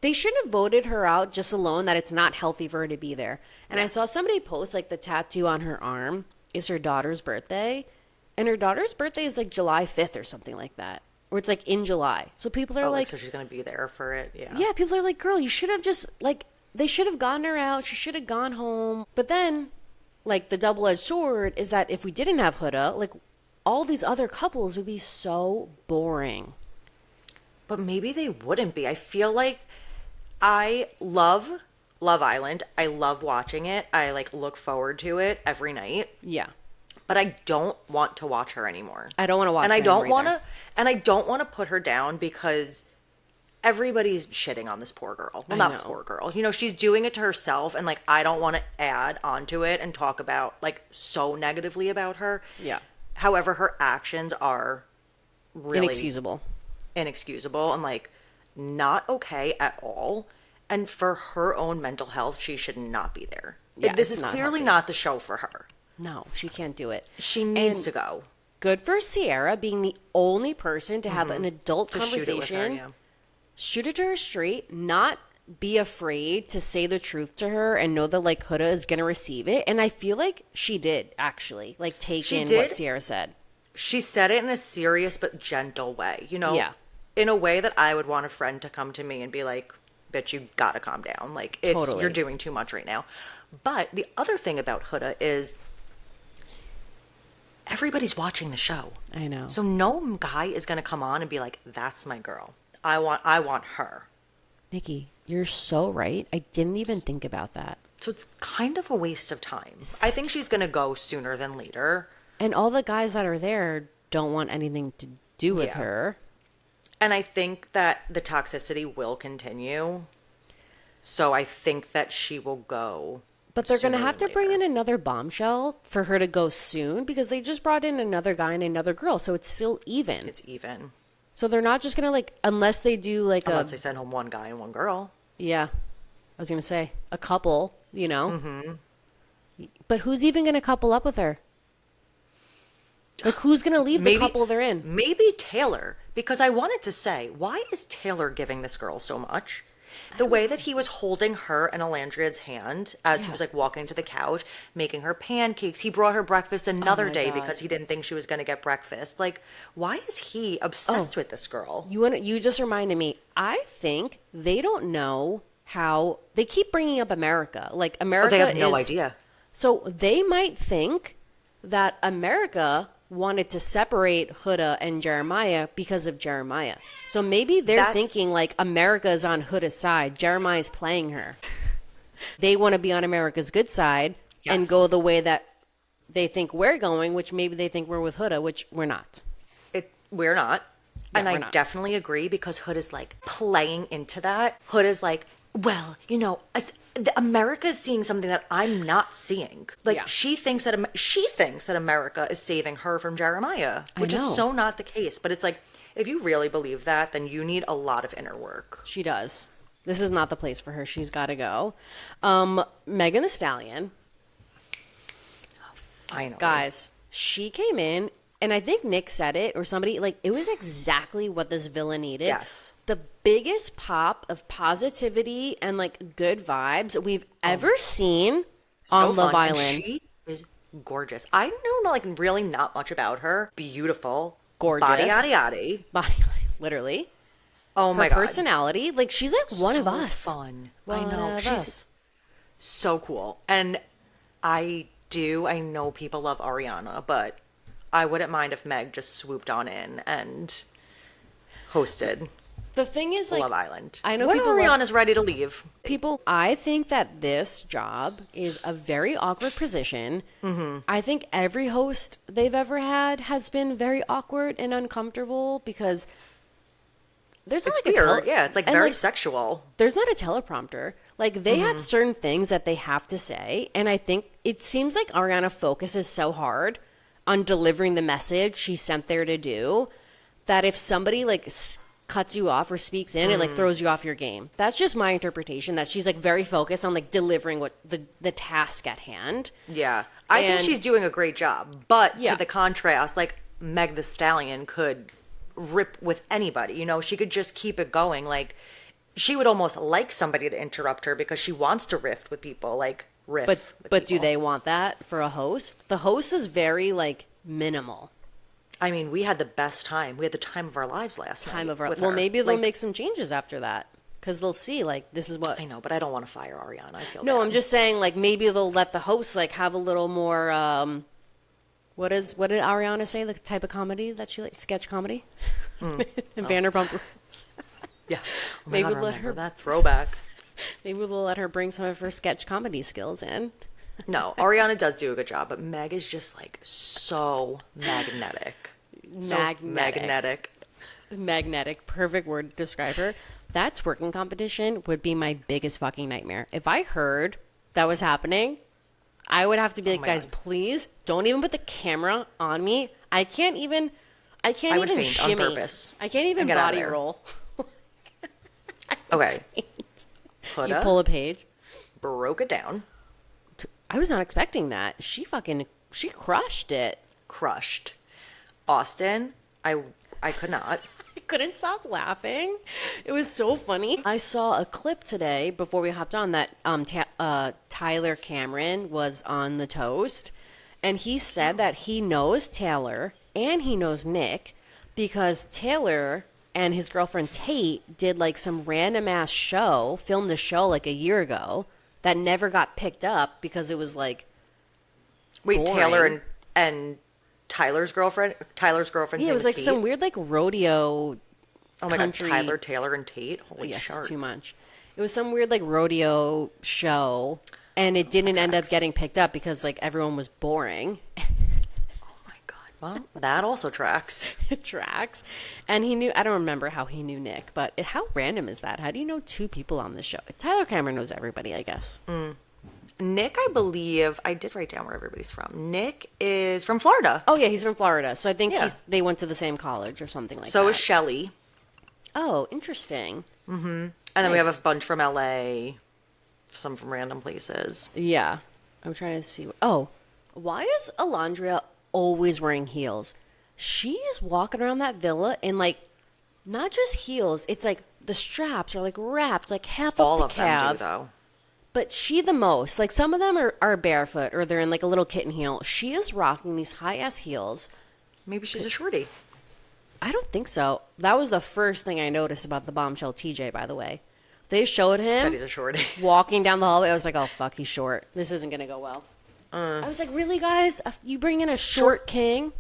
they shouldn't have voted her out just alone, that it's not healthy for her to be there. And I saw somebody post, like, the tattoo on her arm is her daughter's birthday, and her daughter's birthday is like July 5th or something like that, or it's like in July. So people are like, so she's gonna be there for it. yeah, people are like, girl, you should have just, like, they should have gotten her out. She should have gone home. But then, like, the double-edged sword is that if we didn't have Huda, like, all these other couples would be so boring. But maybe they wouldn't be. I feel like I love Love Island. I love watching it. I, like, look forward to it every night. Yeah. But I don't want to watch her anymore. I don't want to watch her I don't want to, and I don't want to put her down, because everybody's shitting on this poor girl. Well, not poor girl. You know, she's doing it to herself, and, like, I don't want to add onto it and talk about, like, so negatively about her. Yeah. However, her actions are really inexcusable and, like, not okay at all. And for her own mental health, she should not be there. Yeah, this is clearly not the show for her. No, she can't do it. She needs to go. Good for Sierra being the only person to have an adult conversation. Shoot it to her straight, not be afraid to say the truth to her, and know that, like, Huda is going to receive it. And I feel like she did, actually, like, take in what Sierra said. She said it in a serious but gentle way, you know? Yeah. In a way that I would want a friend to come to me and be like, bitch, you gotta calm down. Like, you're doing too much right now. But the other thing about Huda is everybody's watching the show. I know. So no guy is going to come on and be like, that's my girl. I want her. Nikki, you're so right. I didn't even think about that. So it's kind of a waste of time. I think she's going to go sooner than later. And all the guys that are there don't want anything to do with her. And I think that the toxicity will continue. So I think that she will go. But they're going to have to bring in another bombshell for her to go soon, because they just brought in another guy and another girl. So it's still even. It's even. So they're not just going to, like, unless they do, like, unless they send home one guy and one girl. Yeah. I was going to say, a couple, you know? Mm-hmm. But who's even going to couple up with her? Like, who's going to leave the couple they're in? Maybe Taylor. Because I wanted to say, why is Taylor giving this girl so much? The way that he was holding her and Alandria's hand as he was, like, walking to the couch, making her pancakes. He brought her breakfast another day because he didn't think she was going to get breakfast. Like, why is he obsessed with this girl? You just reminded me. I think they don't know how... They keep bringing up America. Like, America they have no idea. So they might think that America wanted to separate Huda and Jeremiah because of Jeremiah. So maybe they're thinking, like, America is on Huda's side. Jeremiah's playing her. They want to be on America's good side and go the way that they think we're going, which maybe they think we're with Huda, which we're not. We're not. Yeah, and I definitely agree, because Huda's, like, playing into that. Huda's like, well, you know... America's seeing something that I'm not seeing. Like, she thinks that America is saving her from Jeremiah, which is so not the case. But it's like, if you really believe that, then you need a lot of inner work. She does. This is not the place for her. She's got to go. Megan Thee Stallion. Finally. Guys, she came in, and I think Nick said it, or somebody, like, it was exactly what this villa needed. Yes. The biggest pop of positivity and, like, good vibes we've ever seen on Love Island. She is gorgeous. I know, like, really not much about her. Beautiful. Gorgeous. Body, yaddy, yaddy. Body, literally. Oh, my God. Her personality, like, she's like one of us. Fun. I know. She's so cool. And I know people love Ariana, but I wouldn't mind if Meg just swooped on in and hosted. The thing is, like, Love Island. I know when Ariana's ready to leave. I think that this job is a very awkward position. Mm-hmm. I think every host they've ever had has been very awkward and uncomfortable, because there's not it's weird. It's like very sexual. There's not a teleprompter. Like, they have certain things that they have to say, and I think it seems like Ariana focuses so hard on delivering the message she's sent there to do, that if somebody, like, cuts you off or speaks in, it, like, throws you off your game. That's just my interpretation, that she's, like, very focused on, like, delivering what the task at hand. Yeah. I think she's doing a great job. But to the contrast, like, Meg Thee Stallion could rip with anybody. You know, she could just keep it going. Like, she would almost like somebody to interrupt her because she wants to riff with people. Like, But do they want that for a host? The host is very, like, minimal. I mean, we had the best time. We had the time of our lives last night. Well, maybe they'll make some changes after that, because they'll see, like, this is what... I know, but I don't want to fire Ariana. I feel No, bad. I'm just saying, like, maybe they'll let the host, like, have a little more, what did Ariana say, the type of comedy that she likes? Sketch comedy? Vanderpump Rules. Yeah. Oh my maybe God, remember that throwback. Maybe we'll let her bring some of her sketch comedy skills in. No, Ariana does do a good job, but Meg is just, like, so magnetic. Magnetic. Perfect word to describe her. That twerking competition would be my biggest fucking nightmare. If I heard that was happening, I would have to be like, guys, please don't even put the camera on me. I can't even shimmy. On purpose. I can't even body roll. Okay. You pull a page. Broke it down. I was not expecting that. She crushed it. Crushed. Austin, I could not. I couldn't stop laughing. It was so funny. I saw a clip today before we hopped on that Tyler Cameron was on the toast, and he said that he knows Taylor and he knows Nick because Taylor and his girlfriend Tate did, like, some random ass show, filmed a show like a year ago that never got picked up because it was, like, wait, boring. Taylor and Tyler's girlfriend? Yeah, it was like Tate? Some weird, like, rodeo. Oh my God, Tyler, Taylor, and Tate? Holy yes, shark. Too much. It was some weird, like, rodeo show, and it didn't end up getting picked up because, like, everyone was boring. Oh my God. Well, that also tracks. It tracks. And he knew, I don't remember how he knew Nick, but how random is that? How do you know two people on the show? Tyler Cameron knows everybody, I guess. Nick, I believe, I did write down where everybody's from. Nick is from Florida. Oh, yeah, he's from Florida. So I think they went to the same college or something like that. So is Shelly. Oh, interesting. Mm-hmm. And then we have a bunch from LA, some from random places. Yeah. I'm trying to see. Oh, why is Alondria always wearing heels? She is walking around that villa in, like, not just heels. It's like the straps are, like, wrapped, like, half all up the calf. All of them do, though. But she the most. Like, some of them are barefoot or they're in, like, a little kitten heel. She is rocking these high-ass heels. Maybe she's a shorty. I don't think so. That was the first thing I noticed about the bombshell TJ, by the way. They showed him that he's a shorty. walking down the hallway. I was like, oh, fuck, he's short. This isn't going to go well. I was like, really, guys? You bring in a short king?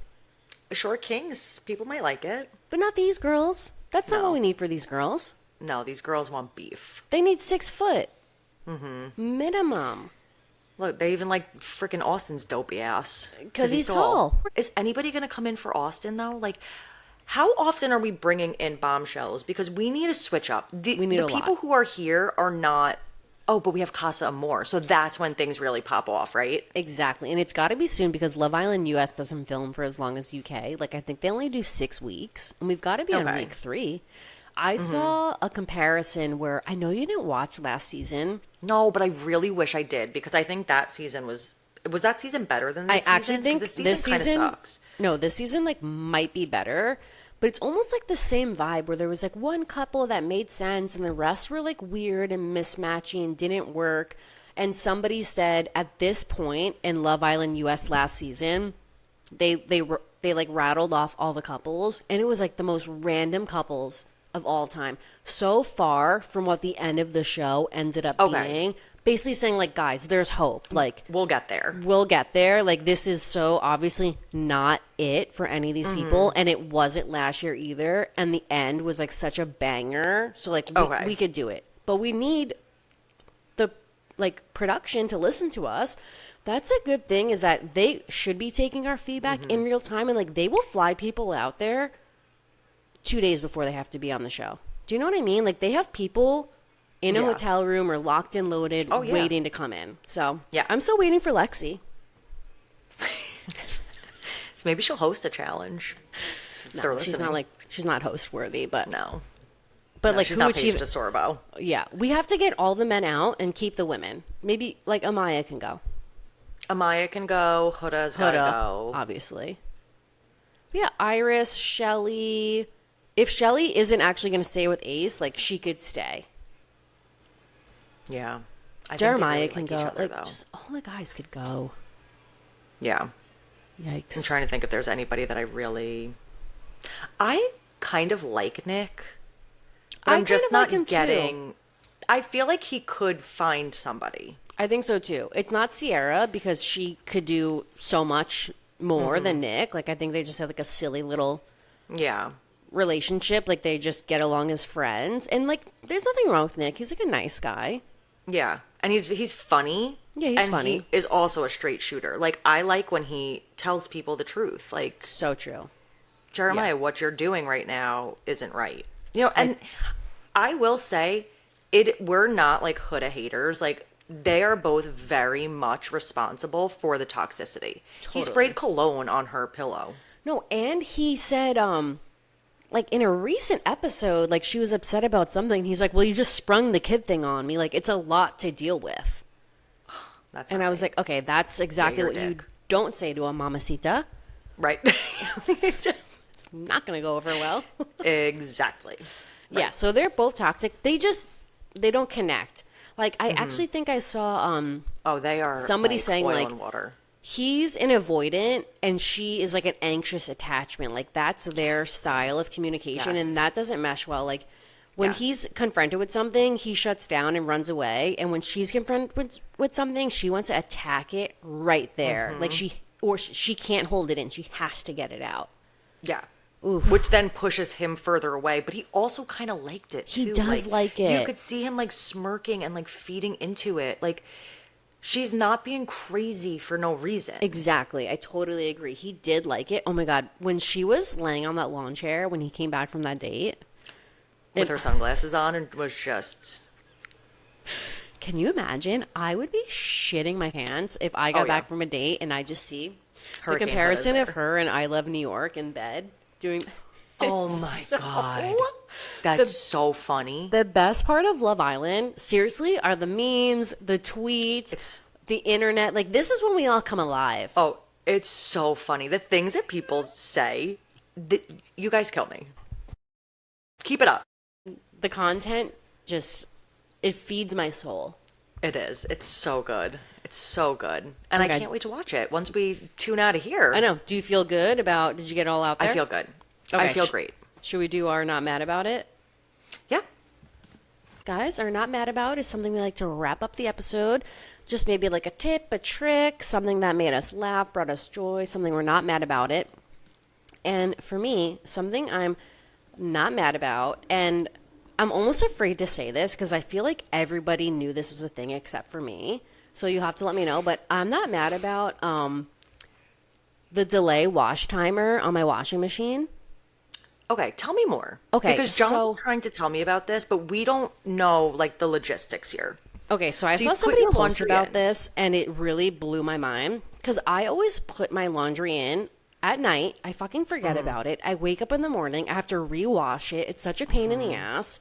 Short kings. People might like it. But not these girls. That's not what we need for these girls. No, these girls want beef. They need 6 foot. Mm-hmm. Minimum. Look, they even like freaking Austin's dopey ass. Because he's tall. Is anybody going to come in for Austin, though? Like, how often are we bringing in bombshells? Because we need to switch up. We need the people who are here are not... Oh, but we have Casa Amor. So that's when things really pop off, right? Exactly. And it's got to be soon because Love Island US doesn't film for as long as UK. Like, I think they only do 6 weeks. And we've got to be on week 3. I saw a comparison where... I know you didn't watch last season. No, but I really wish I did because I think that season was... Was that season better than this season? I actually think this season kind of sucks. No, this season, like, might be better. But it's almost like the same vibe where there was, like, one couple that made sense and the rest were, like, weird and mismatchy and didn't work. And somebody said at this point in Love Island US last season, they like, rattled off all the couples. And it was, like, the most random couples of all time. So far from what the end of the show ended up being. Basically saying, like, guys, there's hope. Like, we'll get there. We'll get there. Like, this is so obviously not it for any of these people. And it wasn't last year either. And the end was, like, such a banger. So, like, we could do it. But we need the, like, production to listen to us. That's a good thing is that they should be taking our feedback in real time. And, like, they will fly people out there 2 days before they have to be on the show. Do you know what I mean? Like, they have people... in a hotel room or locked and loaded waiting to come in. So, I'm still waiting for Lexi. So maybe she'll host a challenge. No, she's not host worthy, but no. But no, like she's not Paige DeSorbo. Yeah, we have to get all the men out and keep the women. Maybe like Amaya can go. Amaya can go. Huda's gotta go. Obviously. But yeah, Iris, Shelly. If Shelly isn't actually going to stay with Ace, like she could stay. Yeah. Jeremiah can go. Like, just all the guys could go. Yeah. Yikes. I'm trying to think if there's anybody that I kind of like Nick. But I'm just not getting... Too. I feel like he could find somebody. I think so, too. It's not Sierra, because she could do so much more than Nick. Like, I think they just have, like, a silly little... Yeah. Relationship. Like, they just get along as friends. And, like, there's nothing wrong with Nick. He's, like, a nice guy. Yeah. And he's funny. Yeah, he's funny. And he is also a straight shooter. Like, I like when he tells people the truth. Like... So true. Jeremiah, what you're doing right now isn't right. You know, and I will say, we're not, like, Huda haters. Like, they are both very much responsible for the toxicity. Totally. He sprayed cologne on her pillow. No, and he said, like, in a recent episode, like, she was upset about something. He's like, well, you just sprung the kid thing on me. Like, it's a lot to deal with. And I was like, okay, that's exactly what you don't say to a mamacita. Right. It's not going to go over well. Exactly. Right. Yeah, so they're both toxic. They don't connect. Like, I actually think I saw, they are somebody like saying, oil like, and water. He's an avoidant and she is like an anxious attachment. Like, that's their style of communication, and that doesn't mesh well. Like, when he's confronted with something, he shuts down and runs away. And when she's confronted with something, she wants to attack it right there. Like, she can't hold it in. She has to get it out. Yeah. Oof. Which then pushes him further away. But he also kind of liked it, too. He does like it. You could see him, like, smirking and, like, feeding into it. Like, She's not being crazy for no reason. Exactly. I totally agree. He did like it. Oh my God. When she was laying on that lawn chair when he came back from that date. With her sunglasses on and was just... Can you imagine? I would be shitting my pants if I got back from a date and I just see the comparison of her and I Love New York in bed doing... Oh my God. That's so funny. The best part of Love Island, seriously, are the memes, the tweets, the internet. Like, this is when we all come alive. Oh, it's so funny. The things that people say, you guys kill me. Keep it up. The content just, it feeds my soul. It is. It's so good. It's so good. And I can't wait to watch it once we tune out of here. I know. Do you feel good about, did you get it all out there? I feel good. Okay. I feel great. Should we do our Not Mad About It? Yeah. Guys, our Not Mad About is something we like to wrap up the episode. Just maybe like a tip, a trick, something that made us laugh, brought us joy, something we're not mad about it. And for me, something I'm not mad about, and I'm almost afraid to say this because I feel like everybody knew this was a thing except for me. So you'll have to let me know. But I'm not mad about the delay wash timer on my washing machine. Okay, tell me more. Okay, because John's trying to tell me about this, but we don't know like the logistics here. Okay, so I saw somebody post about this, and it really blew my mind because I always put my laundry in at night. I fucking forget about it. I wake up in the morning. I have to rewash it. It's such a pain in the ass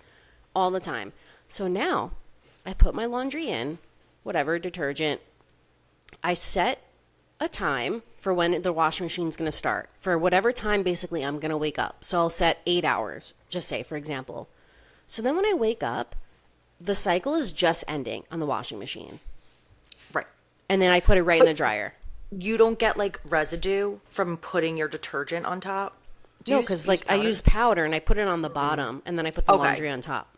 all the time. So now I put my laundry in, whatever, detergent. I set a time for when the washing machine's going to start. For whatever time, basically, I'm going to wake up. So I'll set 8 hours, just say, for example. So then when I wake up, the cycle is just ending on the washing machine. Right. And then I put it right in the dryer. You don't get like residue from putting your detergent on top? No, because like I use powder and I put it on the bottom and then I put the laundry on top.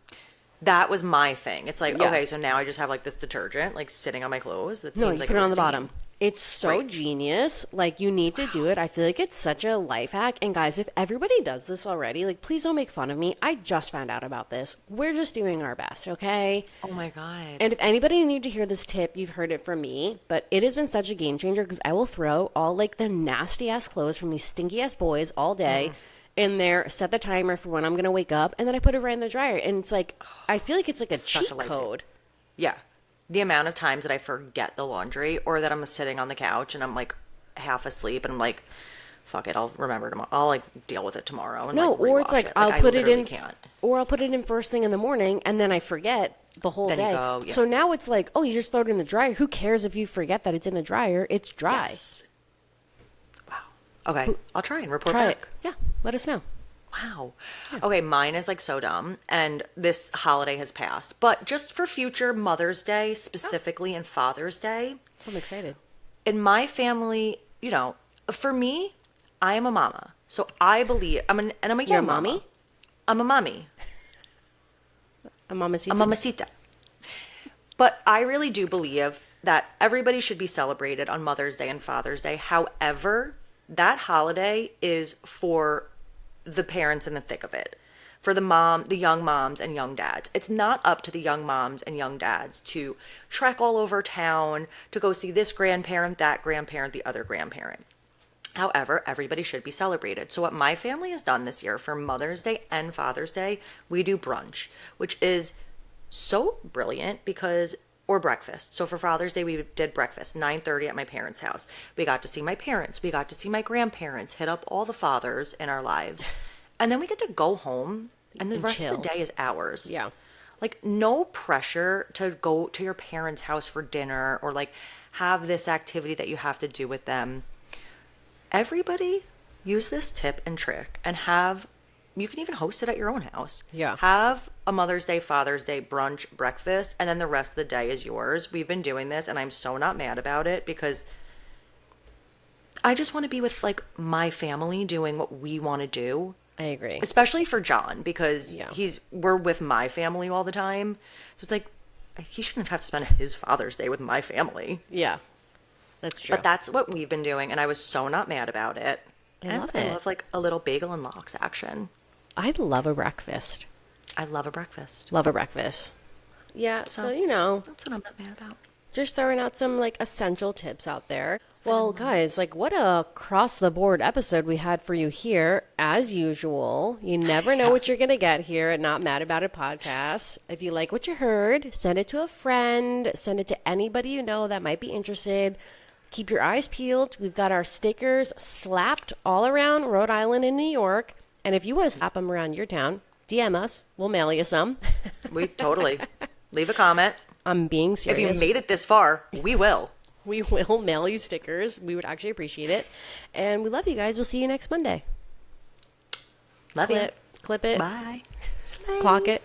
That was my thing. It's like, okay, so now I just have like this detergent like sitting on my clothes. That seems like put it on the bottom. It's so genius. Like, you need to do it. I feel like it's such a life hack. And guys, if everybody does this already, like, please don't make fun of me. I just found out about this. We're just doing our best, okay? Oh my God. And if anybody need to hear this tip, you've heard it from me. But it has been such a game changer because I will throw all like the nasty ass clothes from these stinky ass boys all day in there, set the timer for when I'm going to wake up, and then I put it right in the dryer. And it's like, I feel like it's like a cheat code. Yeah. The amount of times that I forget the laundry or that I'm sitting on the couch and I'm like half asleep and I'm like, fuck it, I'll remember tomorrow. I'll like deal with it tomorrow. And, or it's like, I'll put it in, or I'll put it in first thing in the morning and then I forget the whole day. So now it's like, oh, you just throw it in the dryer. Who cares if you forget that it's in the dryer? It's dry. Yes. Wow. Okay. I'll try and report back. Yeah. Let us know. Wow. Yeah. Okay, mine is like so dumb, and this holiday has passed. But just for future Mother's Day, specifically, and Father's Day. I'm excited. In my family, you know, for me, I am a mama. So I believe, I'm a young mommy? mama. I'm a mommy. A mamacita? A mamacita. But I really do believe that everybody should be celebrated on Mother's Day and Father's Day. However, that holiday is for the parents in the thick of it, for the young moms and young dads. It's not up to the young moms and young dads to trek all over town to go see this grandparent, that grandparent, the other grandparent. However, everybody should be celebrated. So what my family has done this year for Mother's Day and Father's Day, we do brunch, which is so brilliant or breakfast. So for Father's Day, we did breakfast, 9:30 at my parents' house. We got to see my parents. We got to see my grandparents, hit up all the fathers in our lives. And then we get to go home, and the rest of the day is ours. Yeah. Like, no pressure to go to your parents' house for dinner or, like, have this activity that you have to do with them. Everybody use this tip and trick and you can even host it at your own house. Yeah. Have a Mother's Day, Father's Day brunch, breakfast, and then the rest of the day is yours. We've been doing this, and I'm so not mad about it because I just want to be with, like, my family doing what we want to do. I agree. Especially for John, because we're with my family all the time. So it's like, he shouldn't have to spend his Father's Day with my family. Yeah. That's true. But that's what we've been doing, and I was so not mad about it. I love it. I love, like, a little bagel and lox action. I love a breakfast. I love a breakfast. Love a breakfast. Yeah, so you know. That's what I'm not mad about. Just throwing out some like essential tips out there. Well, guys, like what a across the board episode we had for you here. As usual, you never know what you're going to get here at Not Mad About It podcast. If you like what you heard, send it to a friend, send it to anybody you know that might be interested. Keep your eyes peeled. We've got our stickers slapped all around Rhode Island and New York. And if you want to slap them around your town, DM us. We'll mail you some. We totally. Leave a comment. I'm being serious. If you made it this far, we will. We will mail you stickers. We would actually appreciate it. And we love you guys. We'll see you next Monday. Love you. Clip it. Bye. Clock it.